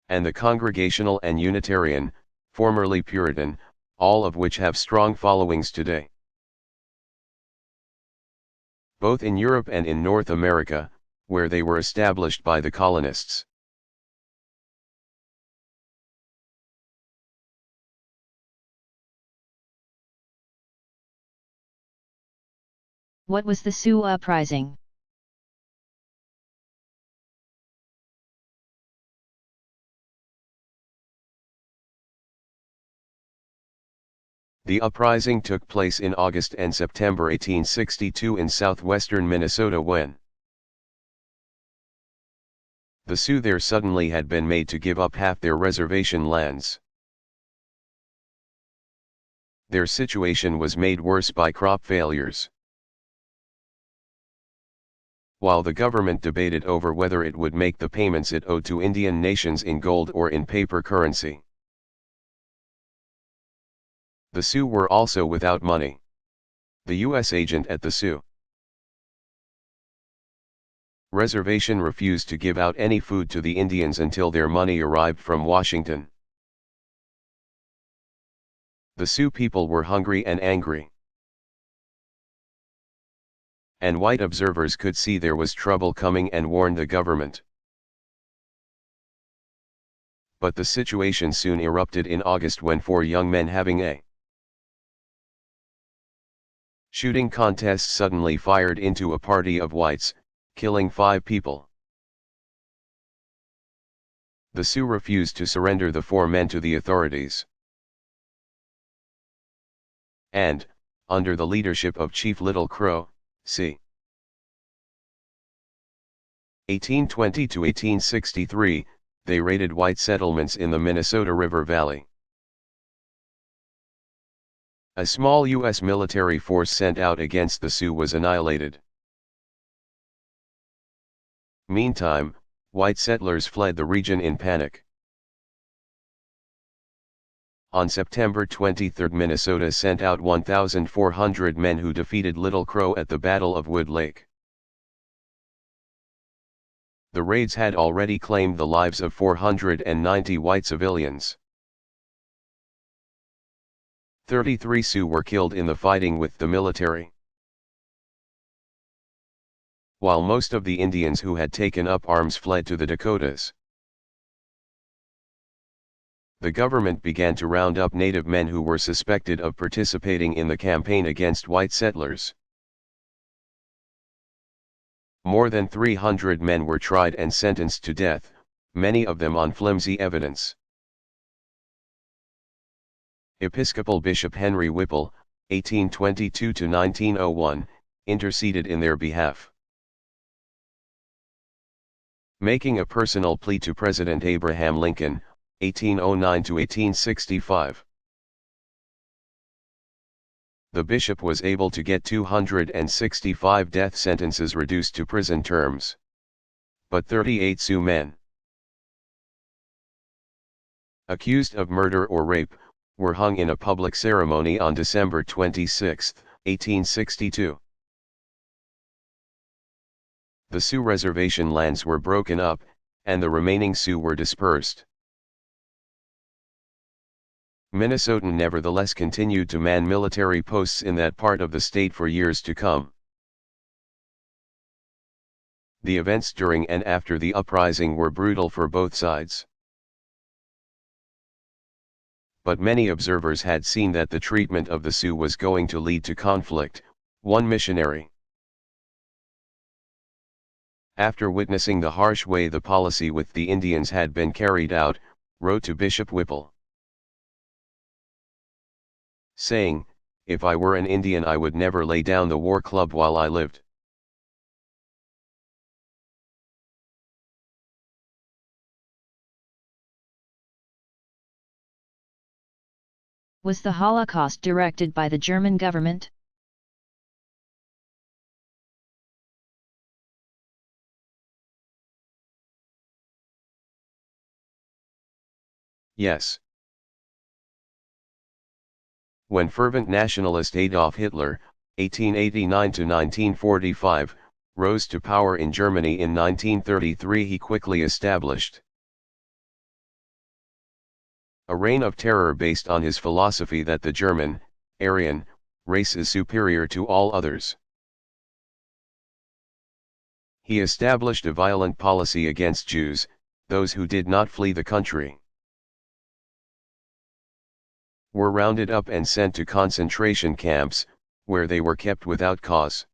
and the Congregational and Unitarian, formerly Puritan, all of which have strong followings today. Both in Europe and in North America, where they were established by the colonists. What was the Sioux Uprising? The uprising took place in August and September 1862 in southwestern Minnesota when the Sioux there suddenly had been made to give up half their reservation lands. Their situation was made worse by crop failures. While the government debated over whether it would make the payments it owed to Indian nations in gold or in paper currency. The Sioux were also without money. The U.S. agent at the Sioux reservation refused to give out any food to the Indians until their money arrived from Washington. The Sioux people were hungry and angry, and white observers could see there was trouble coming and warned the government. But the situation soon erupted in August when 4 young men having a shooting contest suddenly fired into a party of whites, killing 5 people. The Sioux refused to surrender the 4 men to the authorities, and, under the leadership of Chief Little Crow, c. 1820–1863, they raided white settlements in the Minnesota River Valley. A small U.S. military force sent out against the Sioux was annihilated. Meantime, white settlers fled the region in panic. On September 23, Minnesota sent out 1,400 men who defeated Little Crow at the Battle of Wood Lake. The raids had already claimed the lives of 490 white civilians. 33 Sioux were killed in the fighting with the military, while most of the Indians who had taken up arms fled to the Dakotas. The government began to round up native men who were suspected of participating in the campaign against white settlers. More than 300 men were tried and sentenced to death, many of them on flimsy evidence. Episcopal Bishop Henry Whipple, 1822–1901, interceded in their behalf. Making a personal plea to President Abraham Lincoln, 1809–1865. The bishop was able to get 265 death sentences reduced to prison terms. But 38 Sioux men, accused of murder or rape, were hung in a public ceremony on December 26, 1862. The Sioux reservation lands were broken up, and the remaining Sioux were dispersed. Minnesotan nevertheless continued to man military posts in that part of the state for years to come. The events during and after the uprising were brutal for both sides. But many observers had seen that the treatment of the Sioux was going to lead to conflict. One missionary, after witnessing the harsh way the policy with the Indians had been carried out, wrote to Bishop Whipple, saying, "If I were an Indian I would never lay down the war club while I lived." Was the Holocaust directed by the German government? Yes. When fervent nationalist Adolf Hitler, 1889–1945, rose to power in Germany in 1933, he quickly established a reign of terror based on his philosophy that the German, Aryan, race is superior to all others. He established a violent policy against Jews, those who did not flee the country were rounded up and sent to concentration camps, where they were kept without cause.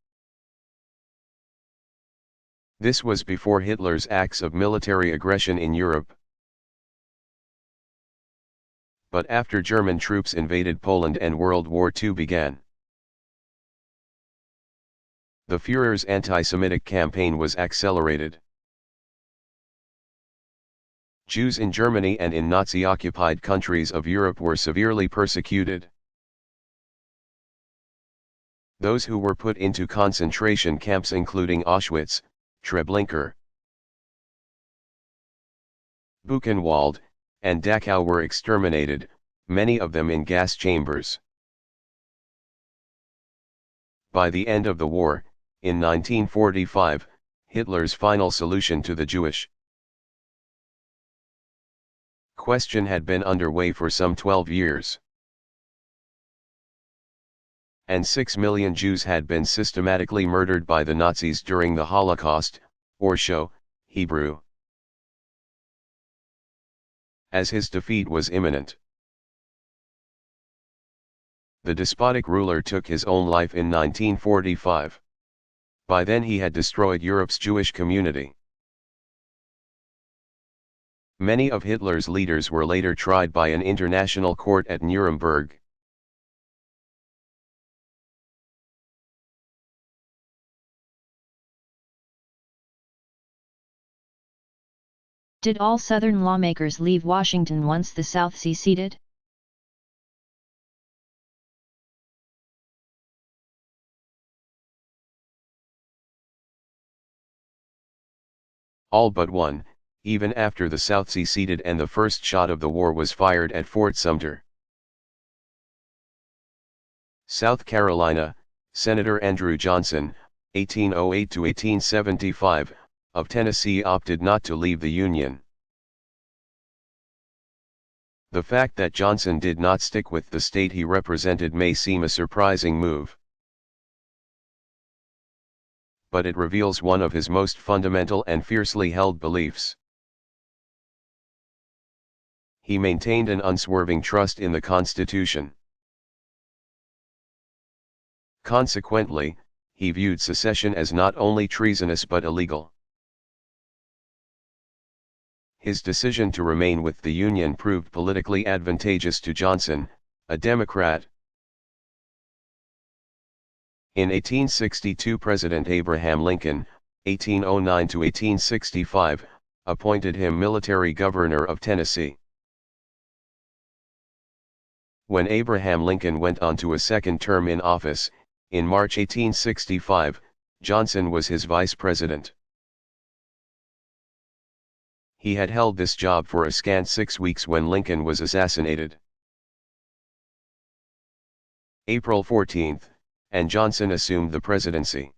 This was before Hitler's acts of military aggression in Europe. But after German troops invaded Poland and World War II began, the Führer's anti-Semitic campaign was accelerated. Jews in Germany and in Nazi-occupied countries of Europe were severely persecuted. Those who were put into concentration camps including Auschwitz, Treblinka, Buchenwald, and Dachau were exterminated, many of them in gas chambers. By the end of the war, in 1945, Hitler's final solution to the Jewish question had been underway for some 12 years. And 6 million Jews had been systematically murdered by the Nazis during the Holocaust, or Shoah, Hebrew. As his defeat was imminent, the despotic ruler took his own life in 1945. By then he had destroyed Europe's Jewish community. Many of Hitler's leaders were later tried by an international court at Nuremberg. Did all Southern lawmakers leave Washington once the South seceded? All but one, even after the South seceded and the first shot of the war was fired at Fort Sumter. South Carolina, Senator Andrew Johnson, 1808–1875, of Tennessee opted not to leave the Union. The fact that Johnson did not stick with the state he represented may seem a surprising move, but it reveals one of his most fundamental and fiercely held beliefs. He maintained an unswerving trust in the Constitution. Consequently, he viewed secession as not only treasonous but illegal. His decision to remain with the Union proved politically advantageous to Johnson, a Democrat. In 1862 President Abraham Lincoln, 1809 to 1865, appointed him military governor of Tennessee. When Abraham Lincoln went on to a second term in office, in March 1865, Johnson was his vice president. He had held this job for a scant 6 weeks when Lincoln was assassinated. April 14, and Johnson assumed the presidency.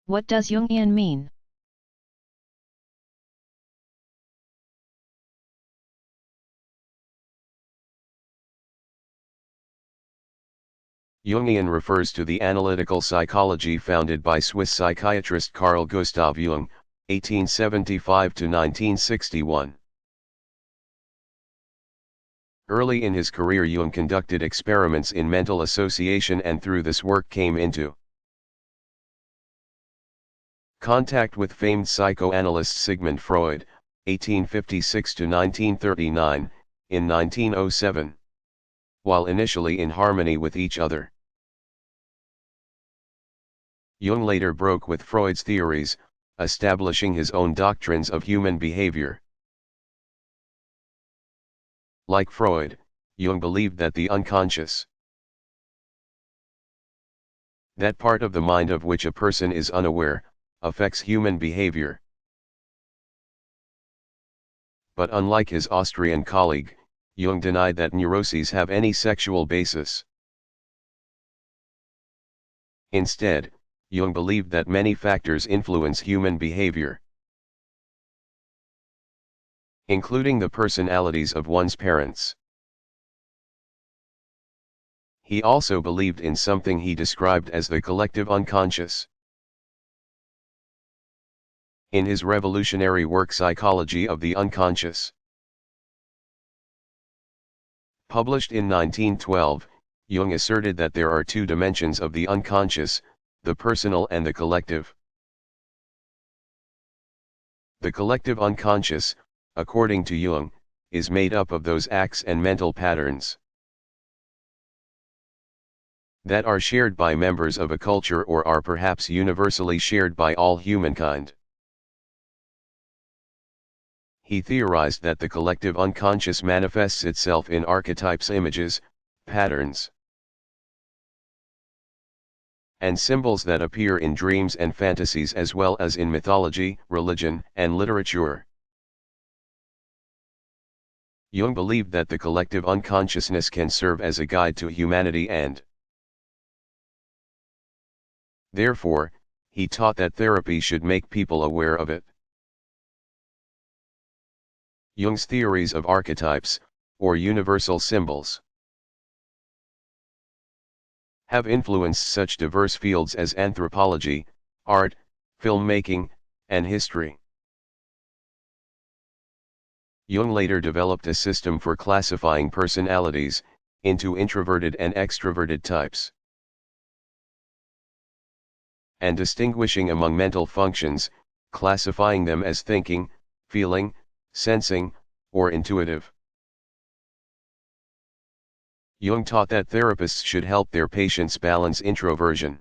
What does Jungian mean? Jungian refers to the analytical psychology founded by Swiss psychiatrist Carl Gustav Jung, 1875 to 1961. Early in his career Jung conducted experiments in mental association and through this work came into contact with famed psychoanalyst Sigmund Freud, 1856 to 1939, in 1907. While initially in harmony with each other, Jung later broke with Freud's theories, establishing his own doctrines of human behavior. Like Freud, Jung believed that the unconscious, that part of the mind of which a person is unaware, affects human behavior. But unlike his Austrian colleague, Jung denied that neuroses have any sexual basis. Instead, Jung believed that many factors influence human behavior, including the personalities of one's parents. He also believed in something he described as the collective unconscious. In his revolutionary work Psychology of the Unconscious, published in 1912, Jung asserted that there are two dimensions of the unconscious, the personal and the collective. The collective unconscious, according to Jung, is made up of those acts and mental patterns that are shared by members of a culture or are perhaps universally shared by all humankind. He theorized that the collective unconscious manifests itself in archetypes, images, patterns, and symbols that appear in dreams and fantasies as well as in mythology, religion, and literature. Jung believed that the collective unconsciousness can serve as a guide to humanity and therefore, he taught that therapy should make people aware of it. Jung's theories of archetypes, or universal symbols, have influenced such diverse fields as anthropology, art, filmmaking, and history. Jung later developed a system for classifying personalities into introverted and extroverted types, and distinguishing among mental functions, classifying them as thinking, feeling, sensing, or intuitive. Jung taught that therapists should help their patients balance introversion,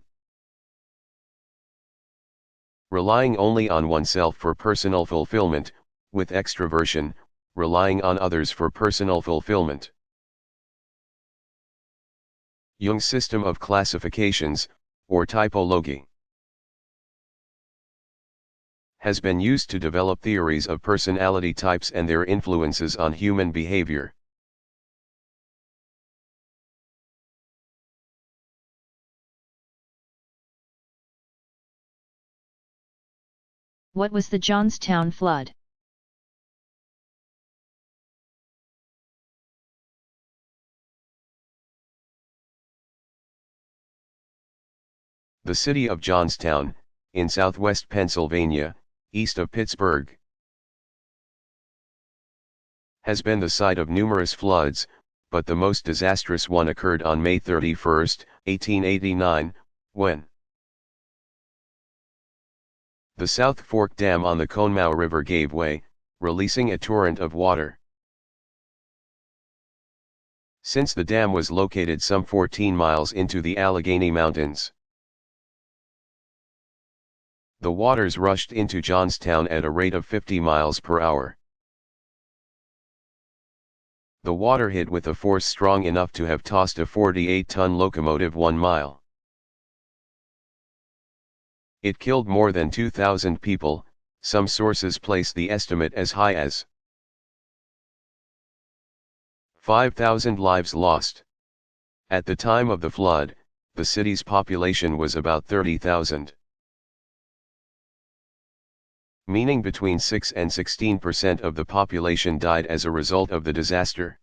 relying only on oneself for personal fulfillment, with extroversion, relying on others for personal fulfillment. Jung's system of classifications, or typology, has been used to develop theories of personality types and their influences on human behavior. What was the Johnstown flood? The city of Johnstown, in southwest Pennsylvania, east of Pittsburgh, has been the site of numerous floods, but the most disastrous one occurred on May 31, 1889, when the South Fork Dam on the Conemaugh River gave way, releasing a torrent of water. Since the dam was located some 14 miles into the Allegheny Mountains, the waters rushed into Johnstown at a rate of 50 miles per hour. The water hit with a force strong enough to have tossed a 48-ton locomotive 1 mile. It killed more than 2,000 people, some sources place the estimate as high as 5,000 lives lost. At the time of the flood, the city's population was about 30,000. Meaning between 6 and 16% of the population died as a result of the disaster.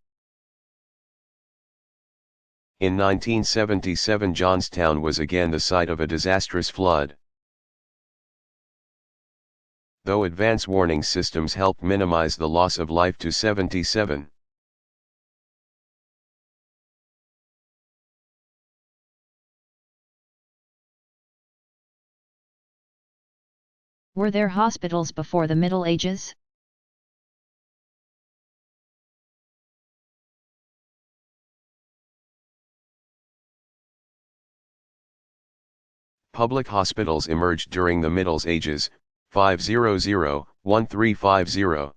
In 1977, Johnstown was again the site of a disastrous flood. Though advance warning systems helped minimize the loss of life to 77. Were there hospitals before the Middle Ages? Public hospitals emerged during the Middle Ages, 500–1350.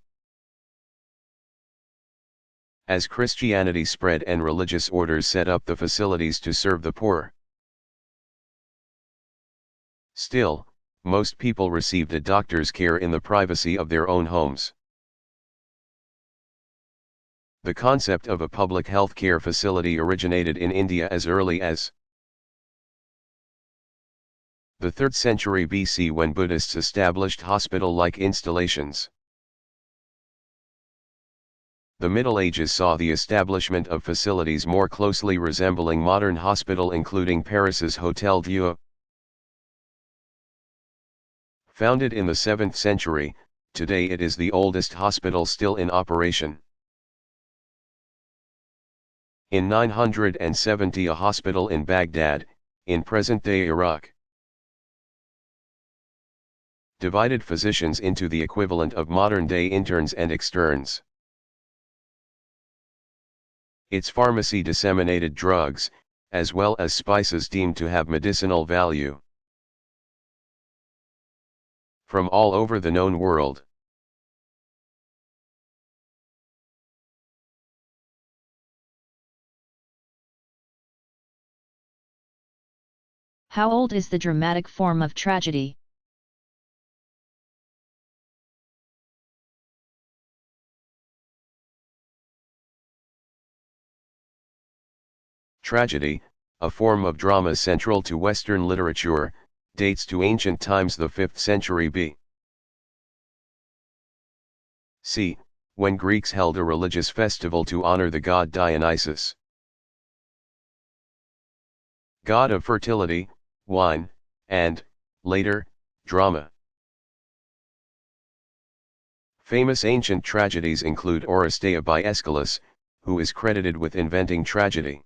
As Christianity spread and religious orders set up the facilities to serve the poor. Still, most people received a doctor's care in the privacy of their own homes. The concept of a public health care facility originated in India as early as the 3rd century BC, when Buddhists established hospital-like installations. The Middle Ages saw the establishment of facilities more closely resembling modern hospital, including Paris's Hôtel Dieu. Founded in the 7th century, today it is the oldest hospital still in operation. In 970, a hospital in Baghdad, in present-day Iraq, divided physicians into the equivalent of modern-day interns and externs. Its pharmacy disseminated drugs, as well as spices deemed to have medicinal value, from all over the known world. How old is the dramatic form of tragedy? Tragedy, a form of drama central to Western literature, dates to ancient times, the 5th century B.C., when Greeks held a religious festival to honor the god Dionysus, god of fertility, wine, and, later, drama. Famous ancient tragedies include Oresteia by Aeschylus, who is credited with inventing tragedy;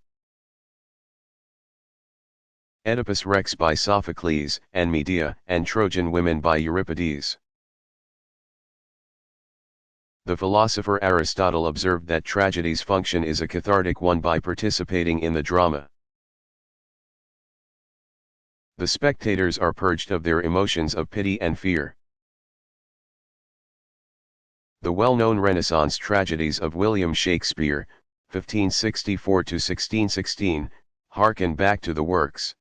Oedipus Rex by Sophocles, and Medea and Trojan Women by Euripides. The philosopher Aristotle observed that tragedy's function is a cathartic one by participating in the drama. The spectators are purged of their emotions of pity and fear. The well-known Renaissance tragedies of William Shakespeare, 1564–1616, harken back to the works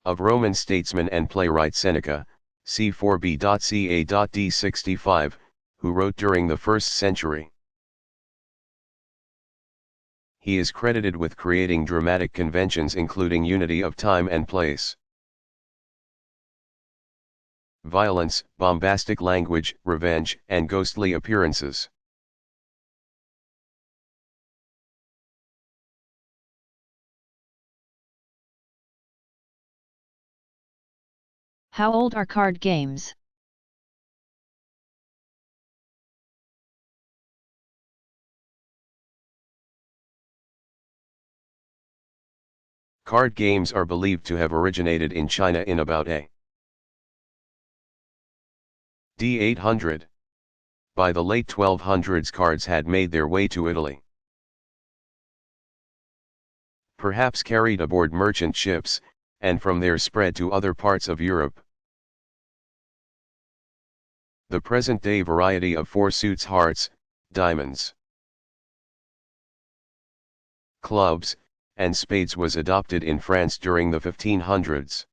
of Roman statesman and playwright Seneca, c4b.ca.d65, who wrote during the 1st century. He is credited with creating dramatic conventions including unity of time and place, violence, bombastic language, revenge, and ghostly appearances. How old are card games? Card games are believed to have originated in China in about AD 800. By the late 1200s, cards had made their way to Italy. Perhaps carried aboard merchant ships, and from there spread to other parts of Europe. The present-day variety of four suits, hearts, diamonds, clubs, and spades was adopted in France during the 1500s.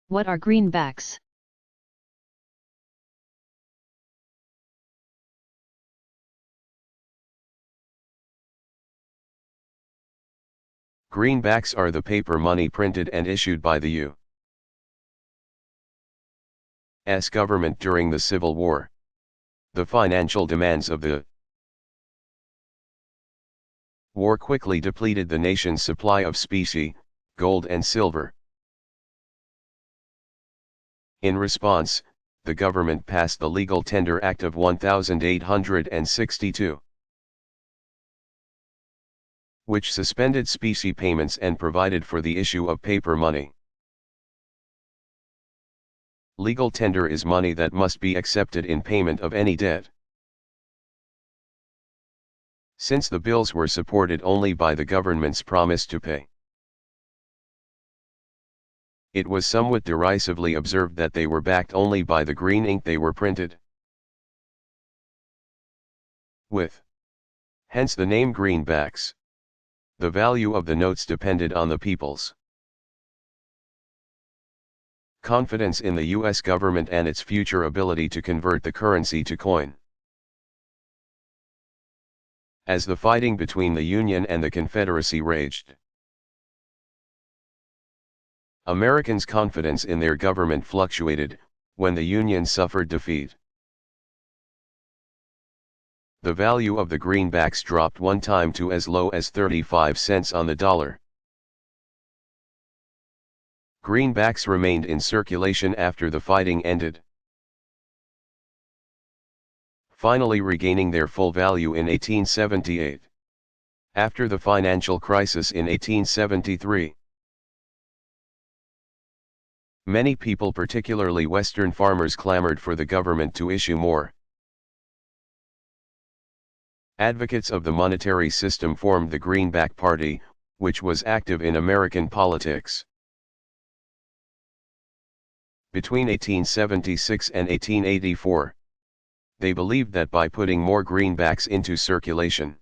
What are greenbacks? Greenbacks are the paper money printed and issued by the U.S. government during the Civil War. The financial demands of the war quickly depleted the nation's supply of specie, gold and silver. In response, the government passed the Legal Tender Act of 1862, which suspended specie payments and provided for the issue of paper money. Legal tender is money that must be accepted in payment of any debt. Since the bills were supported only by the government's promise to pay, it was somewhat derisively observed that they were backed only by the green ink they were printed with. Hence the name greenbacks. The value of the notes depended on the people's confidence in the U.S. government and its future ability to convert the currency to coin. As the fighting between the Union and the Confederacy raged, Americans' confidence in their government fluctuated. When the Union suffered defeat, the value of the greenbacks dropped one time to as low as 35 cents on the dollar. Greenbacks remained in circulation after the fighting ended, finally regaining their full value in 1878. After the financial crisis in 1873, many people, particularly Western farmers, clamored for the government to issue more. Advocates of the monetary system formed the Greenback Party, which was active in American politics. Between 1876 and 1884, they believed that by putting more greenbacks into circulation,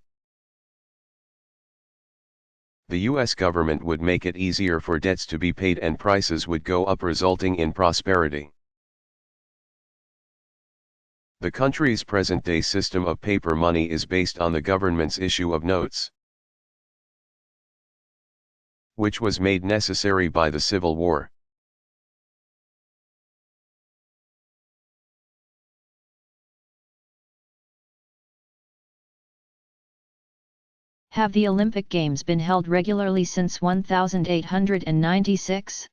the U.S. government would make it easier for debts to be paid and prices would go up, resulting in prosperity. The country's present-day system of paper money is based on the government's issue of notes, which was made necessary by the Civil War. Have the Olympic Games been held regularly since 1896?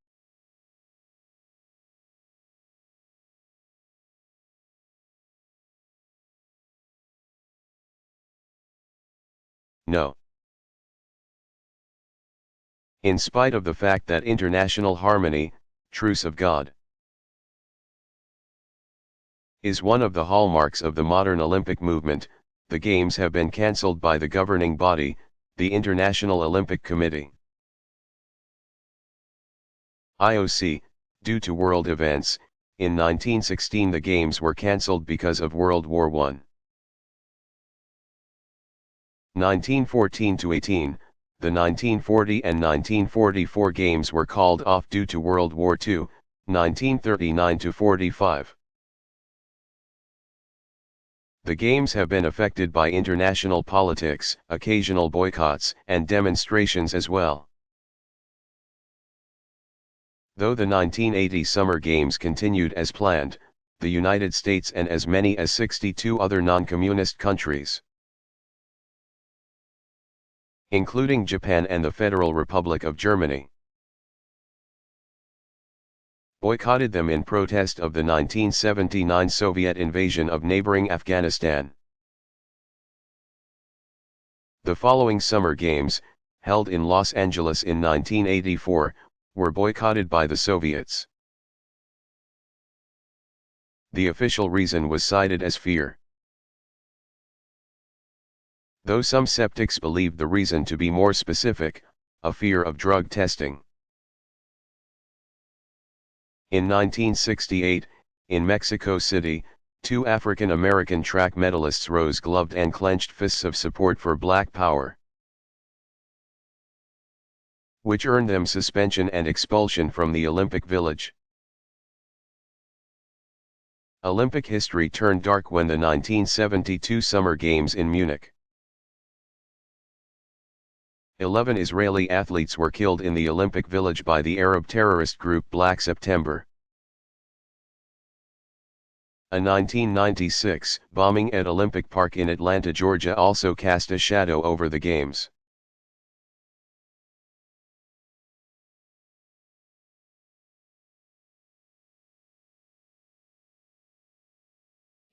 No. In spite of the fact that international harmony, truce of God, is one of the hallmarks of the modern Olympic movement, the Games have been cancelled by the governing body, the International Olympic Committee. IOC, due to world events. In 1916 the Games were cancelled because of World War I. 1914-18, the 1940 and 1944 Games were called off due to World War II, 1939-45. The Games have been affected by international politics, occasional boycotts, and demonstrations as well. Though the 1980 Summer Games continued as planned, the United States and as many as 62 other non-communist countries, including Japan and the Federal Republic of Germany, boycotted them in protest of the 1979 Soviet invasion of neighboring Afghanistan. The following Summer Games, held in Los Angeles in 1984, were boycotted by the Soviets. The official reason was cited as fear, though some skeptics believed the reason to be more specific, a fear of drug testing. In 1968, in Mexico City, two African American track medalists rose gloved and clenched fists of support for Black Power, which earned them suspension and expulsion from the Olympic Village. Olympic history turned dark when the 1972 Summer Games in Munich. 11 Israeli athletes were killed in the Olympic Village by the Arab terrorist group Black September. A 1996 bombing at Olympic Park in Atlanta, Georgia also cast a shadow over the Games.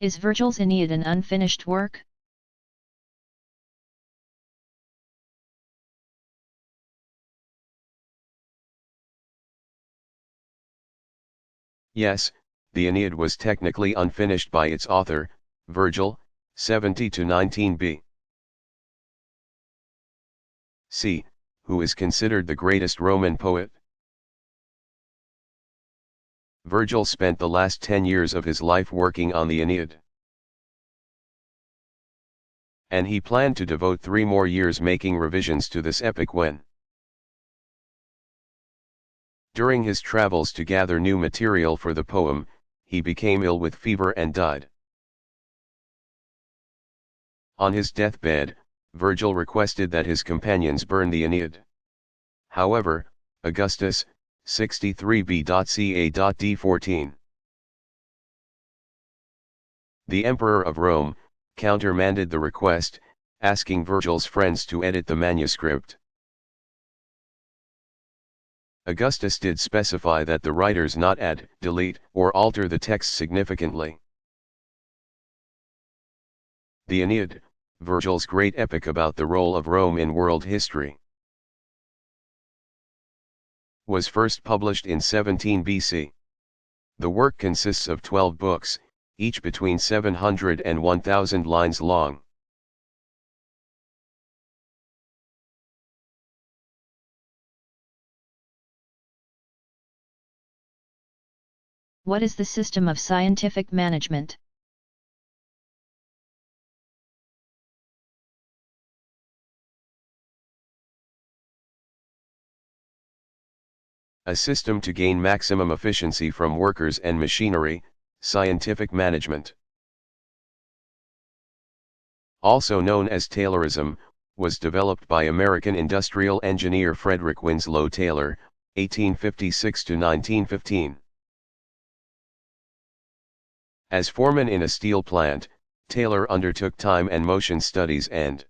Is Virgil's Aeneid an unfinished work? Yes, the Aeneid was technically unfinished by its author, Virgil, 70–19 B.C., who is considered the greatest Roman poet. Virgil spent the last 10 years of his life working on the Aeneid, and he planned to devote 3 more years making revisions to this epic when, during his travels to gather new material for the poem, he became ill with fever and died. On his deathbed, Virgil requested that his companions burn the Aeneid. However, Augustus, 63 B.ca.d14, the Emperor of Rome, countermanded the request, asking Virgil's friends to edit the manuscript. Augustus did specify that the writers not add, delete, or alter the text significantly. The Aeneid, Virgil's great epic about the role of Rome in world history, was first published in 17 BC. The work consists of 12 books, each between 700 and 1,000 lines long. What is the system of scientific management? A system to gain maximum efficiency from workers and machinery, scientific management. Also known as Taylorism, was developed by American industrial engineer Frederick Winslow Taylor, 1856–1915. As foreman in a steel plant, Taylor undertook time and motion studies and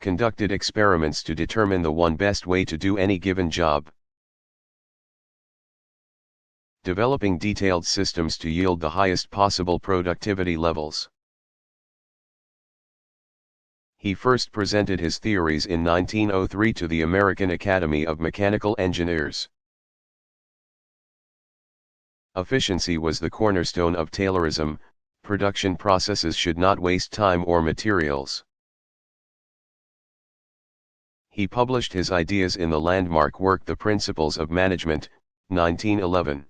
conducted experiments to determine the one best way to do any given job, developing detailed systems to yield the highest possible productivity levels. He first presented his theories in 1903 to the American Academy of Mechanical Engineers. Efficiency was the cornerstone of Taylorism. Production processes should not waste time or materials. He published his ideas in the landmark work The Principles of Management, 1911.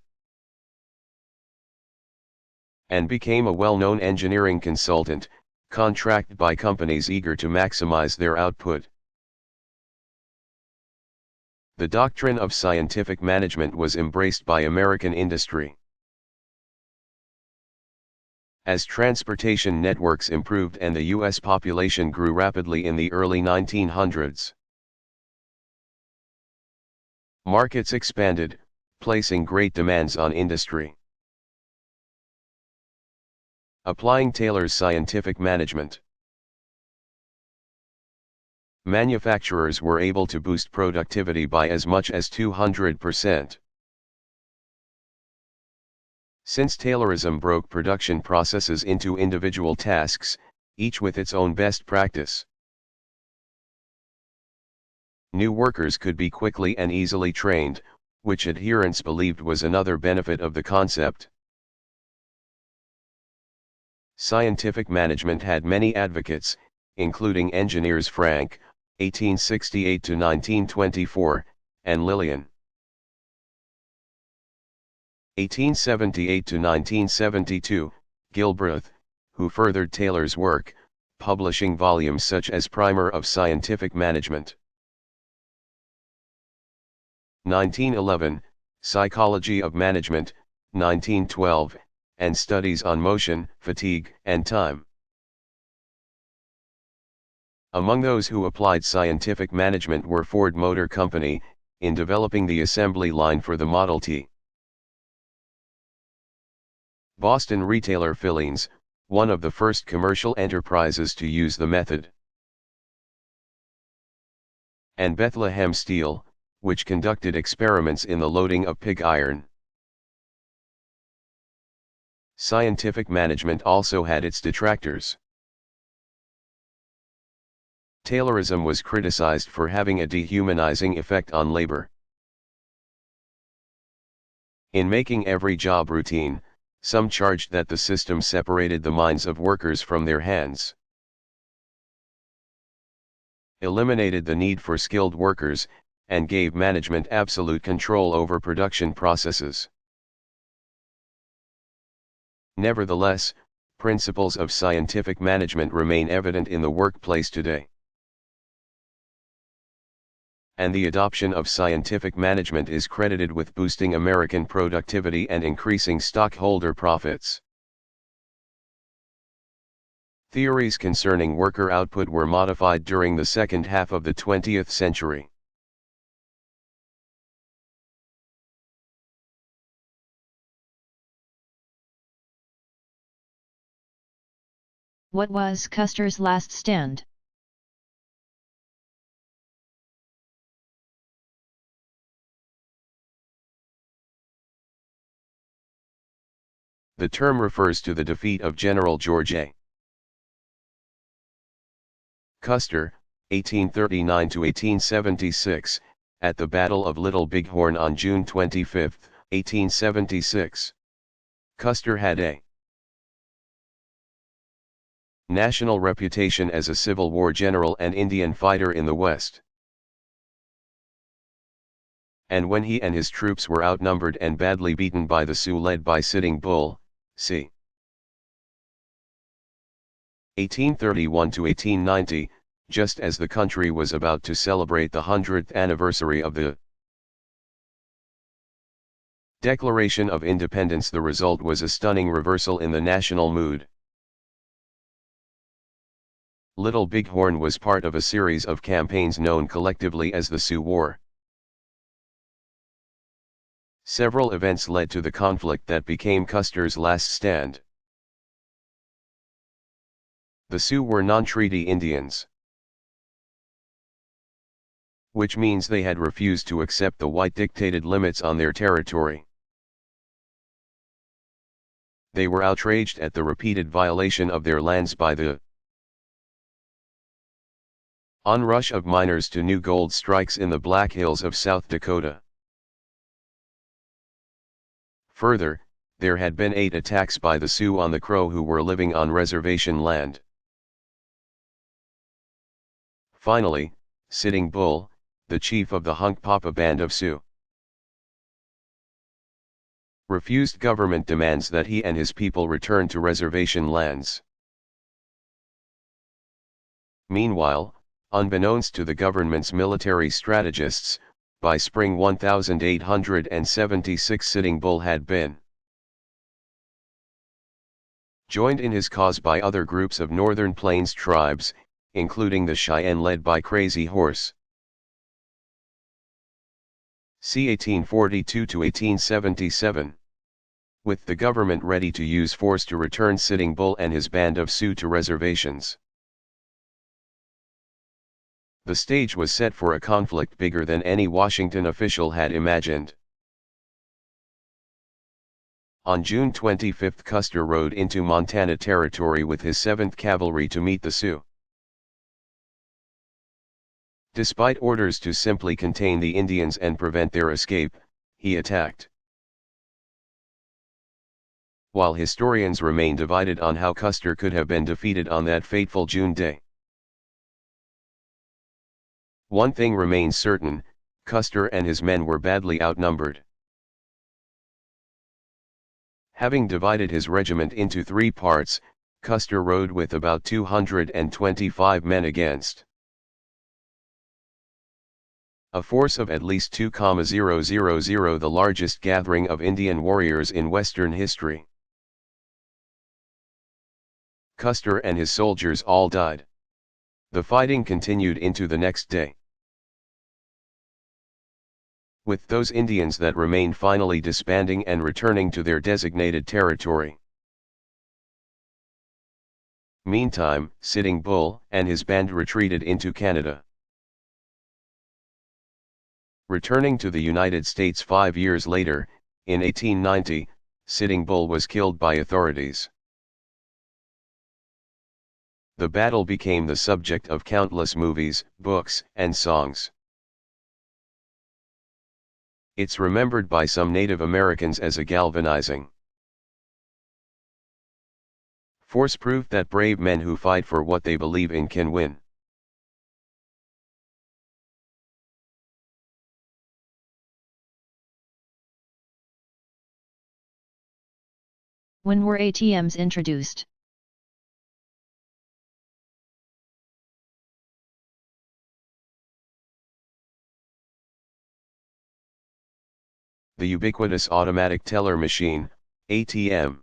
And became a well-known engineering consultant, contracted by companies eager to maximize their output. The doctrine of scientific management was embraced by American industry. As transportation networks improved and the U.S. population grew rapidly in the early 1900s, markets expanded, placing great demands on industry. Applying Taylor's scientific management. manufacturers were able to boost productivity by as much as 200%. Since Taylorism broke production processes into individual tasks, each with its own best practice, new workers could be quickly and easily trained, which adherents believed was another benefit of the concept. Scientific management had many advocates, including engineers Frank, 1868 to 1924, and Lillian, 1878 to 1972, Gilbreth, who furthered Taylor's work, publishing volumes such as Primer of Scientific Management. 1911, Psychology of Management, 1912, and Studies on Motion, Fatigue, and Time. Among those who applied scientific management were Ford Motor Company, in developing the assembly line for the Model T. Boston retailer Fillings, one of the first commercial enterprises to use the method. And Bethlehem Steel, which conducted experiments in the loading of pig iron. Scientific management also had its detractors. Taylorism was criticized for having a dehumanizing effect on labor. In making every job routine, some charged that the system separated the minds of workers from their hands, eliminated the need for skilled workers, and gave management absolute control over production processes. Nevertheless, principles of scientific management remain evident in the workplace today. And the adoption of scientific management is credited with boosting American productivity and increasing stockholder profits. Theories concerning worker output were modified during the second half of the 20th century. What was Custer's last stand? The term refers to the defeat of General George A. Custer, 1839 to 1876, at the Battle of Little Bighorn on June 25, 1876. Custer had a national reputation as a Civil War general and Indian fighter in the West. And when he and his troops were outnumbered and badly beaten by the Sioux led by Sitting Bull, c. 1831 to 1890, just as the country was about to celebrate the 100th anniversary of the Declaration of Independence, the result was a stunning reversal in the national mood. Little Bighorn was part of a series of campaigns known collectively as the Sioux War. Several events led to the conflict that became Custer's last stand. The Sioux were non-treaty Indians, which means they had refused to accept the white-dictated limits on their territory. They were outraged at the repeated violation of their lands by the onrush of miners to new gold strikes in the Black Hills of South Dakota. Further, there had been 8 attacks by the Sioux on the Crow who were living on reservation land. Finally, Sitting Bull, the chief of the Hunkpapa band of Sioux, refused government demands that he and his people return to reservation lands. Meanwhile, unbeknownst to the government's military strategists, by spring 1876 Sitting Bull had been joined in his cause by other groups of Northern Plains tribes, including the Cheyenne led by Crazy Horse. C. 1842 to 1877. With the government ready to use force to return Sitting Bull and his band of Sioux to reservations. The stage was set for a conflict bigger than any Washington official had imagined. On June 25, Custer rode into Montana Territory with his 7th Cavalry to meet the Sioux. Despite orders to simply contain the Indians and prevent their escape, he attacked. While historians remain divided on how Custer could have been defeated on that fateful June day. One thing remains certain, Custer and his men were badly outnumbered. Having divided his regiment into 3 parts, Custer rode with about 225 men against a force of at least 2,000, the largest gathering of Indian warriors in Western history. Custer and his soldiers all died. The fighting continued into the next day, with those Indians that remained finally disbanding and returning to their designated territory. Meantime, Sitting Bull and his band retreated into Canada. Returning to the United States 5 years later, in 1890, Sitting Bull was killed by authorities. The battle became the subject of countless movies, books, and songs. It's remembered by some Native Americans as a galvanizing force, proof that brave men who fight for what they believe in can win. When were ATMs introduced? The ubiquitous automatic teller machine, ATM,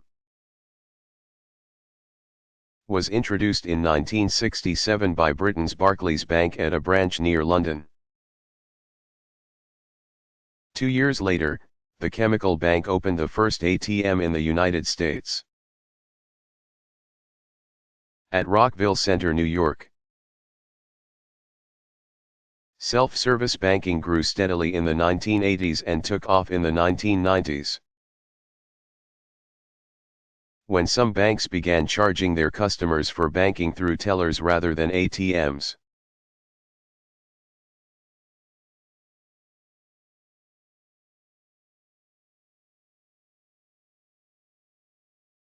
was introduced in 1967 by Britain's Barclays Bank at a branch near London. 2 years later, the Chemical Bank opened the first ATM in the United States at Rockville Center, New York. Self-service banking grew steadily in the 1980s and took off in the 1990s, when some banks began charging their customers for banking through tellers rather than ATMs.